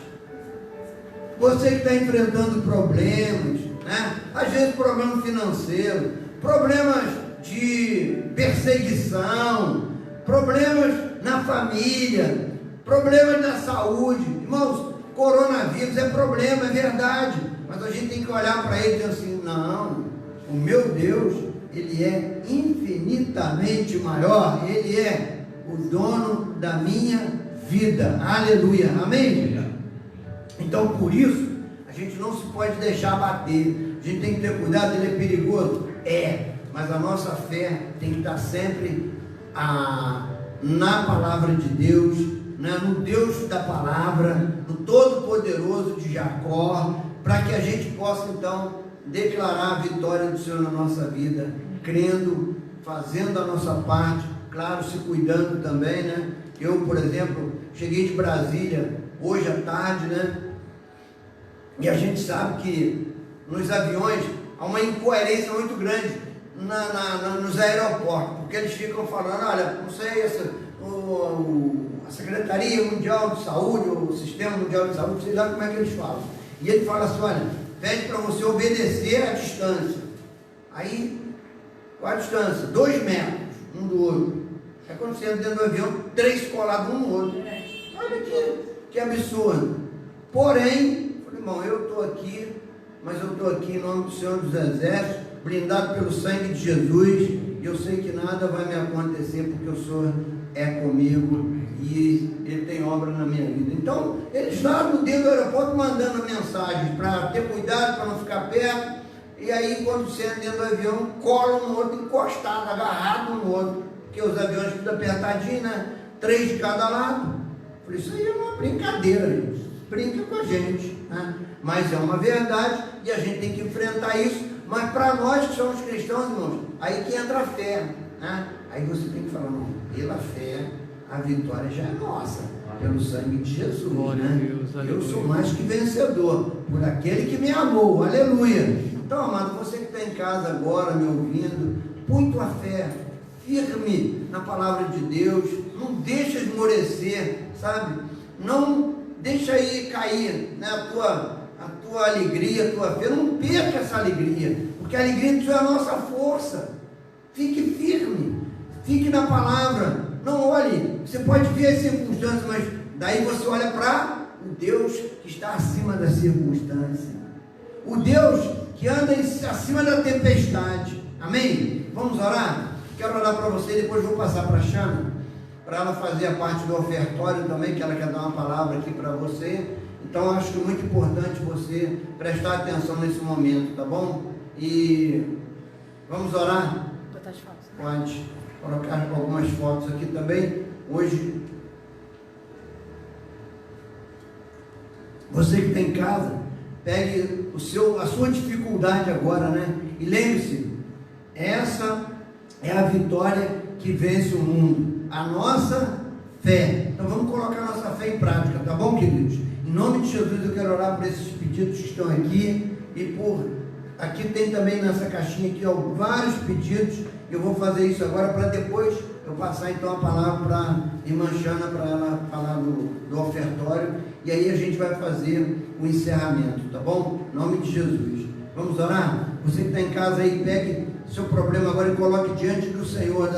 você que está enfrentando problemas, né? Às vezes problema financeiro, problemas de perseguição, problemas na família, problemas na saúde. Irmãos, coronavírus é problema, é verdade, mas a gente tem que olhar para ele e dizer assim: não, o meu Deus, ele é infinitamente maior, ele é o dono da minha vida. Aleluia, amém? Então, por isso, a gente não se pode deixar bater, a gente tem que ter cuidado. Ele é perigoso? É, mas a nossa fé tem que estar sempre na palavra de Deus, né? No Deus da palavra, no Todo-Poderoso de Jacó, para que a gente possa então declarar a vitória do Senhor na nossa vida, crendo, fazendo a nossa parte, claro, se cuidando também, né? Eu, por exemplo, cheguei de Brasília hoje à tarde, né? E a gente sabe que nos aviões há uma incoerência muito grande nos aeroportos, porque eles ficam falando: olha, não sei, a Secretaria Mundial de Saúde, o Sistema Mundial de Saúde, sei lá como é que eles falam. E ele fala assim: olha, pede para você obedecer a distância. Aí, qual a distância? 2 metros, um do outro. É quando você entra dentro do avião, 3 colados um no outro. Olha que absurdo. Porém, falei: irmão, eu estou aqui, mas eu estou aqui em nome do Senhor dos Exércitos, blindado pelo sangue de Jesus, e eu sei que nada vai me acontecer, porque o Senhor é comigo e Ele tem obra na minha vida. Então, ele está no dentro do aeroporto mandando mensagens para ter cuidado, para não ficar perto. E aí, quando você entra dentro do avião, cola um no outro, encostado, agarrado um no outro, porque os aviões ficam apertadinhos, né? 3 de cada lado. Falei: isso aí é uma brincadeira, gente. Brinca com a gente, né? Mas é uma verdade e a gente tem que enfrentar isso. Mas para nós que somos cristãos, irmãos, aí que entra a fé, né? Aí você tem que falar: não, pela fé a vitória já é nossa, pelo sangue de Jesus, né? Eu sou mais que vencedor por aquele que me amou. Aleluia. Então, amado, você que está em casa agora me ouvindo, põe tua fé firme na palavra de Deus, não deixa esmorecer, sabe? Não deixa aí cair, né, a tua alegria, a tua fé. Não perca essa alegria, porque a alegria é a nossa força. Fique firme, fique na palavra. Não olhe, você pode ver as circunstâncias, mas daí você olha para o Deus que está acima da circunstância, o Deus que anda acima da tempestade. Amém? Vamos orar? Quero orar para você, depois vou passar para a Xana, para ela fazer a parte do ofertório também, que ela quer dar uma palavra aqui para você. Então acho que é muito importante você prestar atenção nesse momento, tá bom? E vamos orar? Pode colocar algumas fotos aqui também. Hoje, você que está em casa, pegue a sua dificuldade agora, né? E lembre-se, essa é a vitória que vence o mundo, a nossa fé. Então vamos colocar a nossa fé em prática, tá bom, queridos? Em nome de Jesus eu quero orar por esses pedidos que estão aqui, e aqui tem também nessa caixinha aqui, ó, vários pedidos. Eu vou fazer isso agora para depois eu passar então a palavra para a irmã Xana, para ela falar do ofertório, e aí a gente vai fazer o encerramento, tá bom? Em nome de Jesus. Vamos orar? Você que está em casa aí, pegue seu problema agora e coloque diante do Senhor,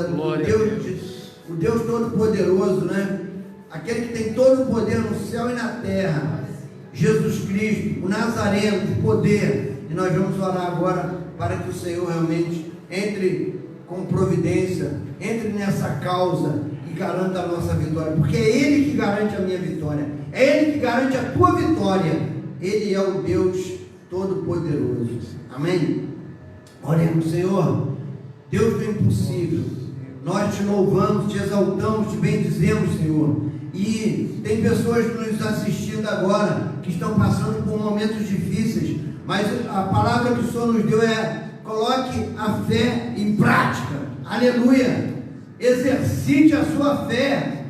o Deus Todo-Poderoso, né? Aquele que tem todo o poder no céu e na terra, Jesus Cristo, o Nazareno de poder. E nós vamos orar agora para que o Senhor realmente entre com providência, entre nessa causa e garanta a nossa vitória, porque é Ele que garante a minha vitória, é Ele que garante a tua vitória. Ele é o Deus Todo-Poderoso. Amém? Oremos, Senhor, Deus do impossível, nós te louvamos, te exaltamos, te bendizemos, Senhor. E tem pessoas nos assistindo agora que estão passando por momentos difíceis, mas a palavra que o Senhor nos deu é: coloque a fé em prática. Aleluia! Exercite a sua fé,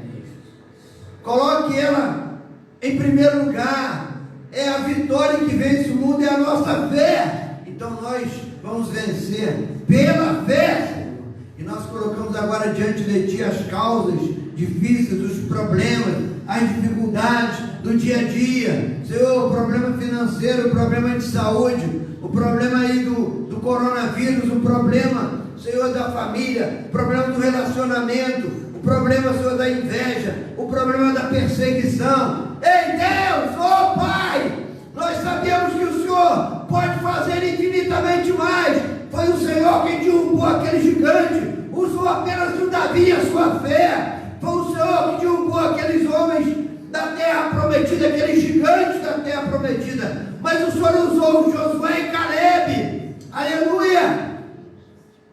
coloque ela em primeiro lugar. É a vitória que vence o mundo, é a nossa fé. Então nós vamos vencer pela fé, Senhor. E nós colocamos agora diante de Ti as causas difíceis, os problemas, as dificuldades do dia a dia. Senhor, o problema financeiro, o problema de saúde, o problema aí do coronavírus, o problema, Senhor, da família, o problema do relacionamento, o problema, Senhor, da inveja, o problema da perseguição. Ei, Deus, oh Pai, nós sabemos que o Senhor pode fazer infinitamente mais. Foi o Senhor quem derrubou aquele gigante, usou apenas o Davi e a sua fé. Foi o Senhor que derrubou aqueles homens da terra prometida, aqueles gigantes da terra prometida. Mas o Senhor usou Josué e Caleb. Aleluia!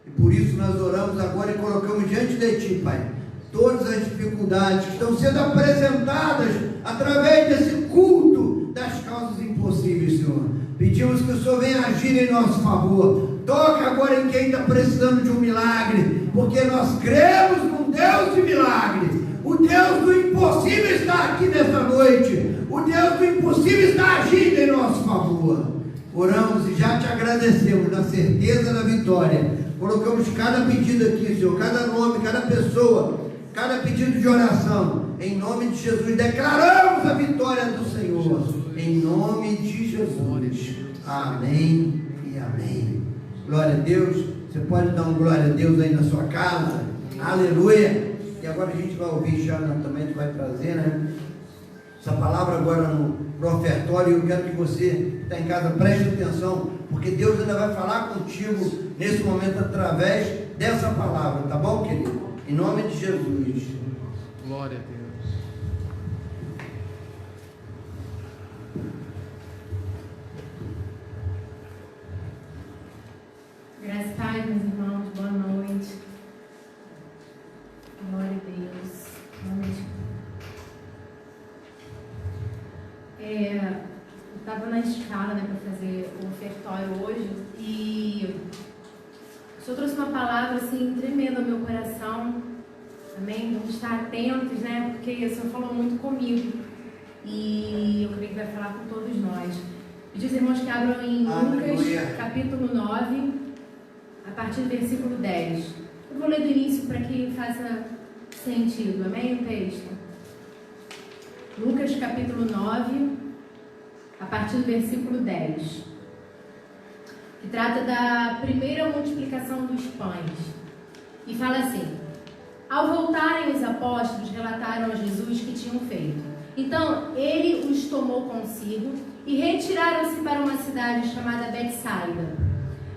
E por isso nós oramos agora e colocamos diante de Ti, Pai, todas as dificuldades que estão sendo apresentadas através desse culto das causas impossíveis, Senhor. Pedimos que o Senhor venha agir em nosso favor. Toca agora em quem está precisando de um milagre, porque nós cremos num Deus de milagre. O Deus do impossível está aqui nessa noite. O Deus do impossível está agindo em nosso favor. Oramos e já te agradecemos na certeza da vitória. Colocamos cada pedido aqui, Senhor, cada nome, cada pessoa, cada pedido de oração. Em nome de Jesus, declaramos a vitória do Senhor. Em nome de Jesus. Amém e amém. Glória a Deus. Você pode dar um glória a Deus aí na sua casa. Aleluia. E agora a gente vai ouvir, Xana também tu vai trazer, né? Essa palavra agora no ofertório. Eu quero que você que está em casa preste atenção, porque Deus ainda vai falar contigo nesse momento através dessa palavra, tá bom, querido? Em nome de Jesus. Glória a Deus. Graças a Deus, meus irmãos, boa noite. Glória a Deus. Eu estava na escala, né, para fazer o ofertório hoje, e o Senhor trouxe uma palavra assim tremenda ao meu coração. Amém? Vamos estar atentos, né? Porque o Senhor falou muito comigo e eu creio que vai falar com todos nós. Pedi aos irmãos que abram em Lucas, capítulo 9, a partir do versículo 10. Eu vou ler do início para que faça sentido. Amém? O texto. Lucas, capítulo 9, a partir do versículo 10. Que trata da primeira multiplicação dos pães. E fala assim: ao voltarem os apóstolos, relataram a Jesus o que tinham feito. Então ele os tomou consigo e retiraram-se para uma cidade chamada Betsaida.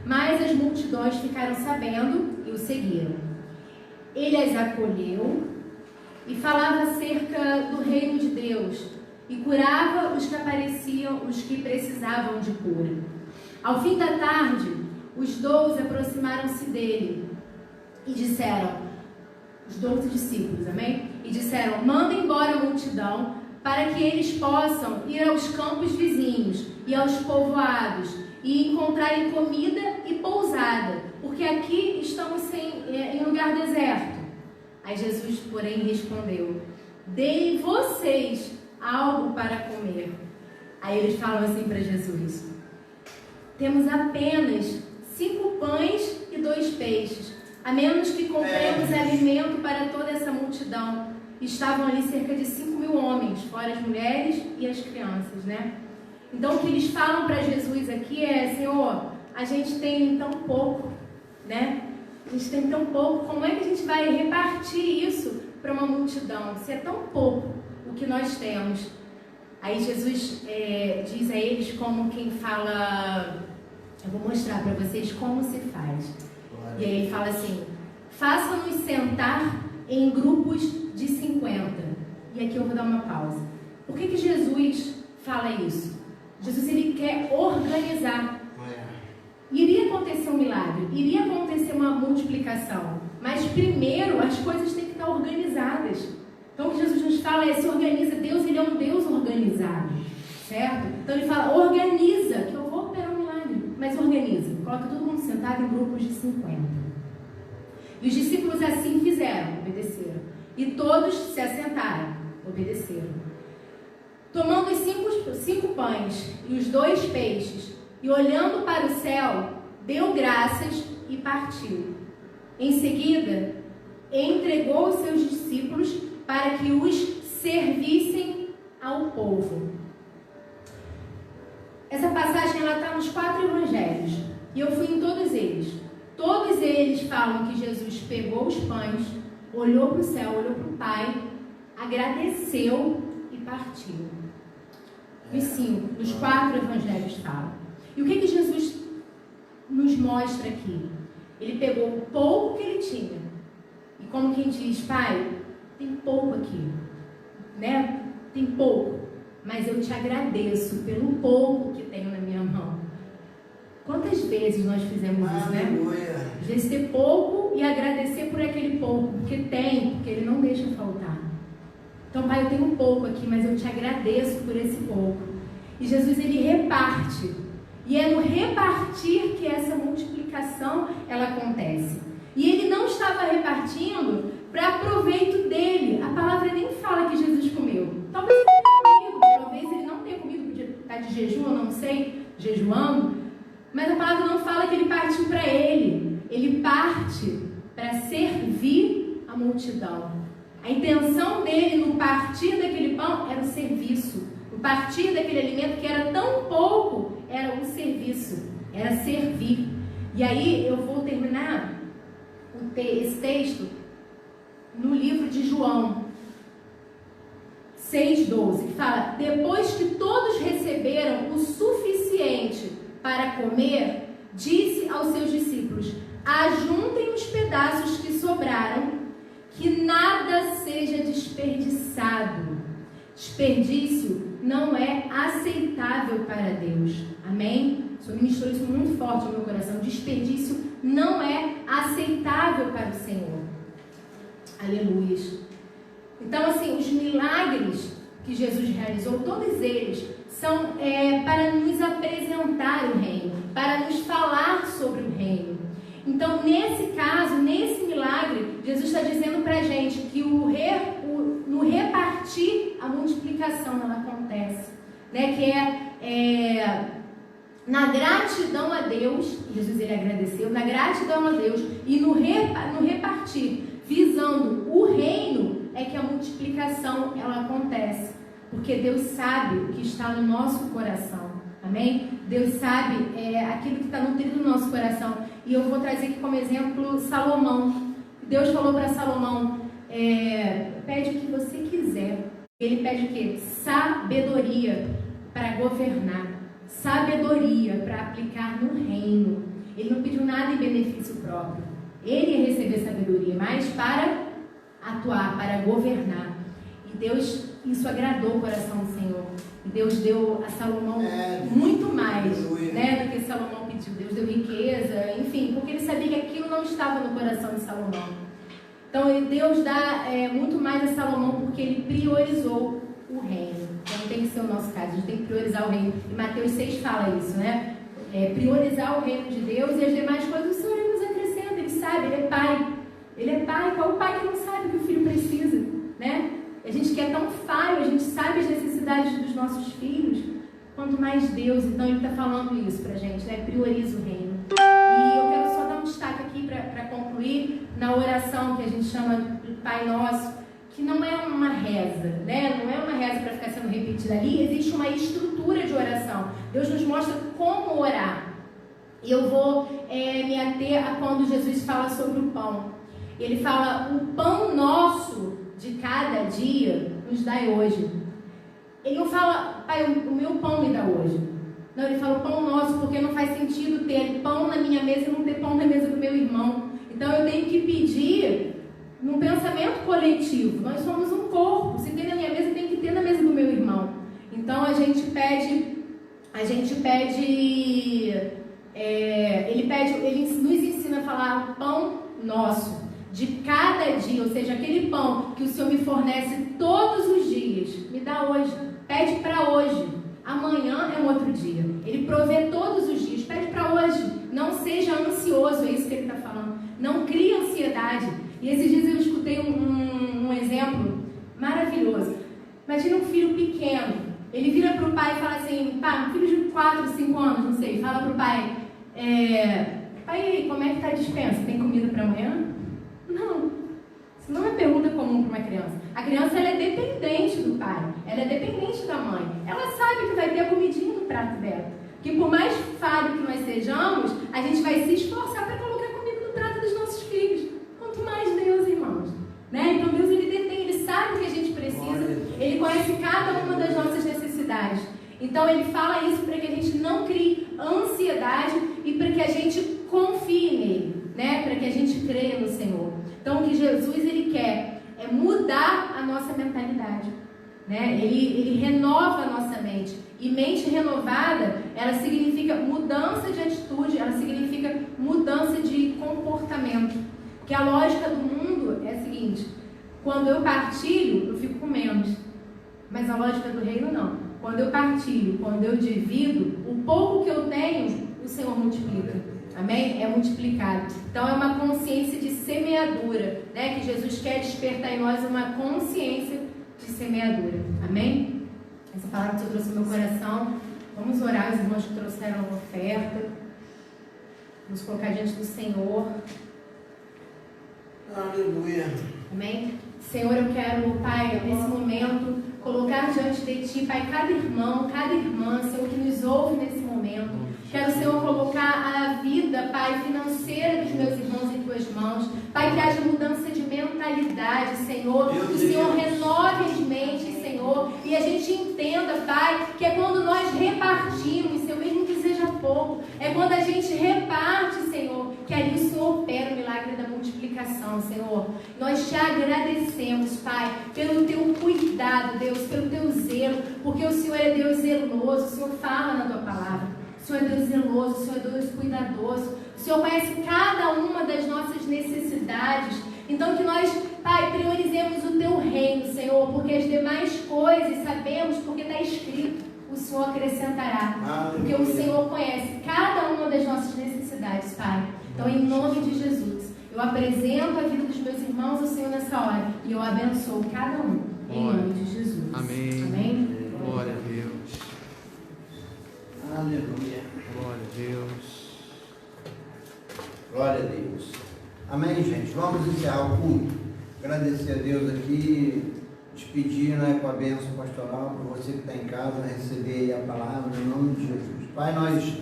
Mas as multidões ficaram sabendo e o seguiram. Ele as acolheu e falava acerca do reino de Deus e curava os que apareciam, os que precisavam de cura. Ao fim da tarde, os 12 aproximaram-se dele e disseram, os 12 discípulos, amém? E disseram: mandem embora a multidão para que eles possam ir aos campos vizinhos e aos povoados e encontrarem comida e pousada, porque aqui estamos em lugar deserto. Aí Jesus, porém, respondeu: deem vocês algo para comer. Aí eles falam assim para Jesus: temos apenas 5 pães e 2 peixes, a menos que compremos alimento para toda essa multidão. Estavam ali cerca de 5.000 homens, fora as mulheres e as crianças, né? Então o que eles falam para Jesus aqui é: Senhor, a gente tem tão pouco, né? A gente tem tão pouco, como é que a gente vai repartir isso para uma multidão? Se é tão pouco o que nós temos. Aí Jesus diz a eles como quem fala, eu vou mostrar para vocês como se faz. E aí ele fala assim: façam-nos sentar em grupos de 50. E aqui eu vou dar uma pausa. Por que Jesus fala isso? Jesus, ele quer organizar. Iria acontecer um milagre, iria acontecer uma multiplicação, mas primeiro as coisas têm que estar organizadas. Então o que Jesus nos fala é: se organiza. Deus, ele é um Deus organizado, certo? Então ele fala: organiza, que eu vou operar um milagre, mas organiza. Coloca todo mundo sentado em grupos de 50. E os discípulos assim fizeram, obedeceram. E todos se assentaram, obedeceram. Tomando os 5 pães e os 2 peixes, e olhando para o céu, deu graças e partiu. Em seguida, entregou os seus discípulos para que os servissem ao povo. Essa passagem está nos 4 evangelhos, e eu fui em todos eles. Todos eles falam que Jesus pegou os pães, olhou para o céu, olhou para o Pai, agradeceu e partiu. Os 5, dos 4 evangelhos falam. E o que Jesus nos mostra aqui? Ele pegou o pouco que ele tinha, e como quem diz: Pai, tem pouco aqui, né? Tem pouco, mas eu te agradeço pelo pouco que tenho na minha mão. Quantas vezes nós fizemos isso, né? Às vezes ter pouco e agradecer por aquele pouco, porque ele não deixa faltar. Então, Pai, eu tenho um pouco aqui, mas eu te agradeço por esse pouco. E Jesus, ele reparte. E é no repartir que essa multiplicação, ela acontece. E ele não estava repartindo para proveito dele. A palavra nem fala que Jesus comeu. Talvez ele tenha comido, talvez ele não tenha comido, podia estar de jejum, eu não sei, jejuando. Mas a palavra não fala que ele partiu para ele. Ele parte para servir a multidão. A intenção dele no partir daquele pão era o serviço. O partir daquele alimento que era tão pouco, era um serviço, era servir. E aí eu vou terminar esse texto no livro de João 6,12, que fala: depois que todos receberam o suficiente para comer, disse aos seus discípulos: ajuntem os pedaços que sobraram, que nada seja desperdiçado. Desperdício não é aceitável para Deus. Amém? O Senhor ministrou isso muito forte no meu coração. Desperdício não é aceitável para o Senhor. Aleluia. Então, assim, os milagres que Jesus realizou, todos eles são para nos apresentar o reino, para nos falar sobre o reino. Então, nesse caso, nesse milagre, Jesus está dizendo para a gente que no repartir, a multiplicação ela acontece, né? Que na gratidão a Deus, Jesus ele agradeceu, na gratidão a Deus e no repartir, visando o reino, é que a multiplicação ela acontece, porque Deus sabe o que está no nosso coração, amém? Deus sabe aquilo que está nutrido no nosso coração. E eu vou trazer aqui como exemplo Salomão. Deus falou para Salomão: pede o que você quiser. Ele pede o quê? Sabedoria para governar, sabedoria para aplicar no reino. Ele não pediu nada em benefício próprio. Ele ia receber sabedoria, mas para atuar, para governar. E Deus, isso agradou o coração do Senhor. E Deus deu a Salomão muito mais, né, do que Salomão pediu. Deus deu riqueza, enfim, porque ele sabia que aquilo não estava no coração de Salomão. Então Deus dá muito mais a Salomão porque ele priorizou o reino. Então tem que ser o nosso caso, a gente tem que priorizar o reino. E Mateus 6 fala isso, né? Priorizar o reino de Deus, e as demais coisas o Senhor nos acrescenta. Ele sabe, ele é pai. Ele é pai. Qual é o pai que não sabe o que o filho precisa, né? A gente que é tão falho, a gente sabe as necessidades dos nossos filhos, quanto mais Deus. Então ele está falando isso pra gente, né? Prioriza o reino. E eu quero só dar um destaque aqui para concluir, na oração que a gente chama de Pai Nosso, que não é uma reza, né? Não é uma reza para ficar sendo repetida ali, existe uma estrutura de oração. Deus nos mostra como orar. E eu vou me ater a quando Jesus fala sobre o pão. Ele fala: o pão nosso de cada dia nos dai hoje. Ele não fala: Pai, o meu pão me dá hoje. Não, ele fala o pão nosso, porque não faz sentido ter pão na minha mesa e não ter pão na mesa do meu irmão. Então eu tenho que pedir num pensamento coletivo. Nós somos um corpo. Se tem na minha mesa, tem que ter na mesa do meu irmão. Então a gente pede ele nos ensina a falar pão nosso, de cada dia, ou seja, aquele pão que o Senhor me fornece todos os dias, me dá hoje, pede para hoje, amanhã é um outro dia, Ele provê todos os dias, pede para hoje, não seja ansioso, é isso que Ele está falando, não crie ansiedade. E esses dias eu escutei um exemplo maravilhoso. Imagina um filho pequeno, ele vira para o pai e fala assim, pá, um filho de 4, 5 anos, não sei, fala para o pai, pai, como é que está a despensa? Tem comida para amanhã? Não. Isso não é pergunta comum para uma criança. A criança, ela é dependente do pai, ela é dependente da mãe. Ela sabe que vai ter a comidinha no prato dela. Que por mais falho que nós sejamos, a gente vai se esforçar para colocar comida no prato dos nossos filhos. Quanto mais Deus, irmãos. Né? Então Deus, Ele detém, Ele sabe o que a gente precisa, Ele conhece cada uma das nossas necessidades. Então Ele fala isso para que a gente não crie ansiedade e para que a gente confie nele, né? Para que a gente creia no Senhor. Então o que Jesus, Ele quer é mudar a nossa mentalidade, né? Ele renova a nossa mente. E mente renovada, ela significa mudança de atitude, ela significa mudança de comportamento. Porque a lógica do mundo é a seguinte: quando eu partilho, eu fico com menos. Mas a lógica do reino não. Quando eu partilho, quando eu divido, o pouco que eu tenho, o Senhor multiplica. Amém? É multiplicado. Então é uma consciência de semeadura, né? Que Jesus quer despertar em nós uma consciência de semeadura. Amém? Essa palavra que eu trouxe no meu coração. Vamos orar, os irmãos que trouxeram a oferta. Vamos colocar diante do Senhor. Aleluia. Amém? Senhor, eu quero, Pai, nesse momento, colocar diante de Ti, Pai, cada irmão, cada irmã, Senhor, que nos ouve nesse momento. Quero, Senhor, colocar a vida, Pai, financeira dos meus irmãos em Tuas mãos. Pai, que haja mudança de mentalidade, Senhor. Que o Senhor renove as mentes, Senhor. E a gente entenda, Pai, que é quando nós repartimos, Senhor, mesmo que seja pouco. É quando a gente reparte, Senhor, que ali o Senhor opera o milagre da multiplicação, Senhor. Nós te agradecemos, Pai, pelo Teu cuidado, Deus, pelo Teu zelo, porque o Senhor é Deus zeloso, o Senhor fala na Tua palavra. O Senhor é Deus zeloso, o Senhor é Deus cuidadoso. O Senhor conhece cada uma das nossas necessidades. Então que nós, Pai, priorizemos o Teu reino, Senhor, porque as demais coisas sabemos, porque está escrito, o Senhor acrescentará. Porque o Senhor conhece cada uma das nossas necessidades, Pai. Então, em nome de Jesus, eu apresento a vida dos meus irmãos ao Senhor nessa hora e eu abençoo cada um, em nome de Jesus. Amém. Amém. Glória a Deus. Aleluia. Glória a Deus. Glória a Deus. Amém, gente? Vamos encerrar o culto. Agradecer a Deus aqui, despedir, né, com a bênção pastoral para você que está em casa, receber a palavra em nome de Jesus. Pai, nós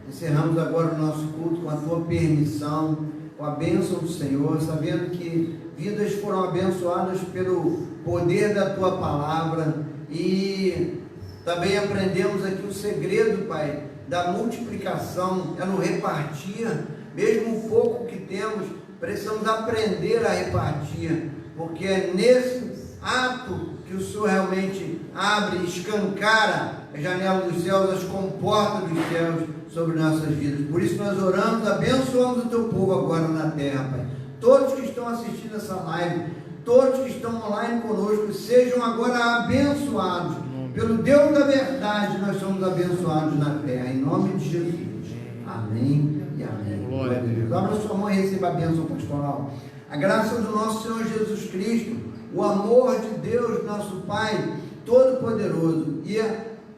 encerramos agora o nosso culto com a Tua permissão, com a bênção do Senhor, sabendo que vidas foram abençoadas pelo poder da Tua palavra e também aprendemos aqui o segredo, Pai, da multiplicação, é no repartir, mesmo o pouco que temos, precisamos aprender a repartir, porque é nesse ato que o Senhor realmente abre, escancara a janela dos céus, as comportas dos céus sobre nossas vidas. Por isso nós oramos, abençoamos o Teu povo agora na terra, Pai. Todos que estão assistindo essa live, todos que estão online conosco, sejam agora abençoados. Pelo Deus da verdade, nós somos abençoados na terra, em nome de Jesus. Amém e amém. Glória a Deus. Abra sua mão e receba a bênção pastoral. A graça do nosso Senhor Jesus Cristo, o amor de Deus, nosso Pai Todo-Poderoso, e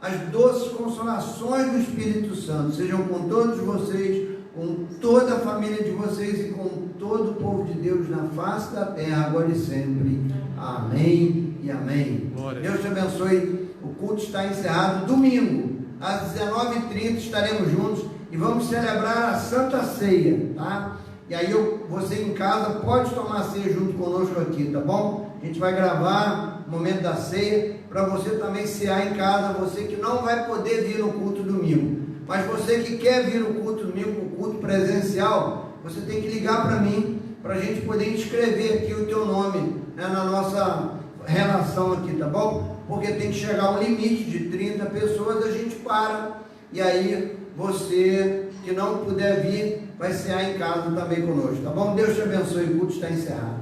as doces consolações do Espírito Santo sejam com todos vocês, com toda a família de vocês e com todo o povo de Deus na face da terra, agora e sempre. Amém e amém. Deus te abençoe. O culto está encerrado. Domingo, às 19h30, estaremos juntos e vamos celebrar a Santa Ceia, tá? E aí você em casa pode tomar ceia junto conosco aqui, tá bom? A gente vai gravar o momento da ceia para você também cear em casa, você que não vai poder vir no culto domingo. Mas você que quer vir no culto domingo, o culto presencial, você tem que ligar para mim, para a gente poder inscrever aqui o teu nome, né, na nossa relação aqui, tá bom? Porque tem que chegar a um limite de 30 pessoas, a gente para, e aí você que não puder vir, vai cear em casa também conosco, tá bom? Deus te abençoe, o culto está encerrado.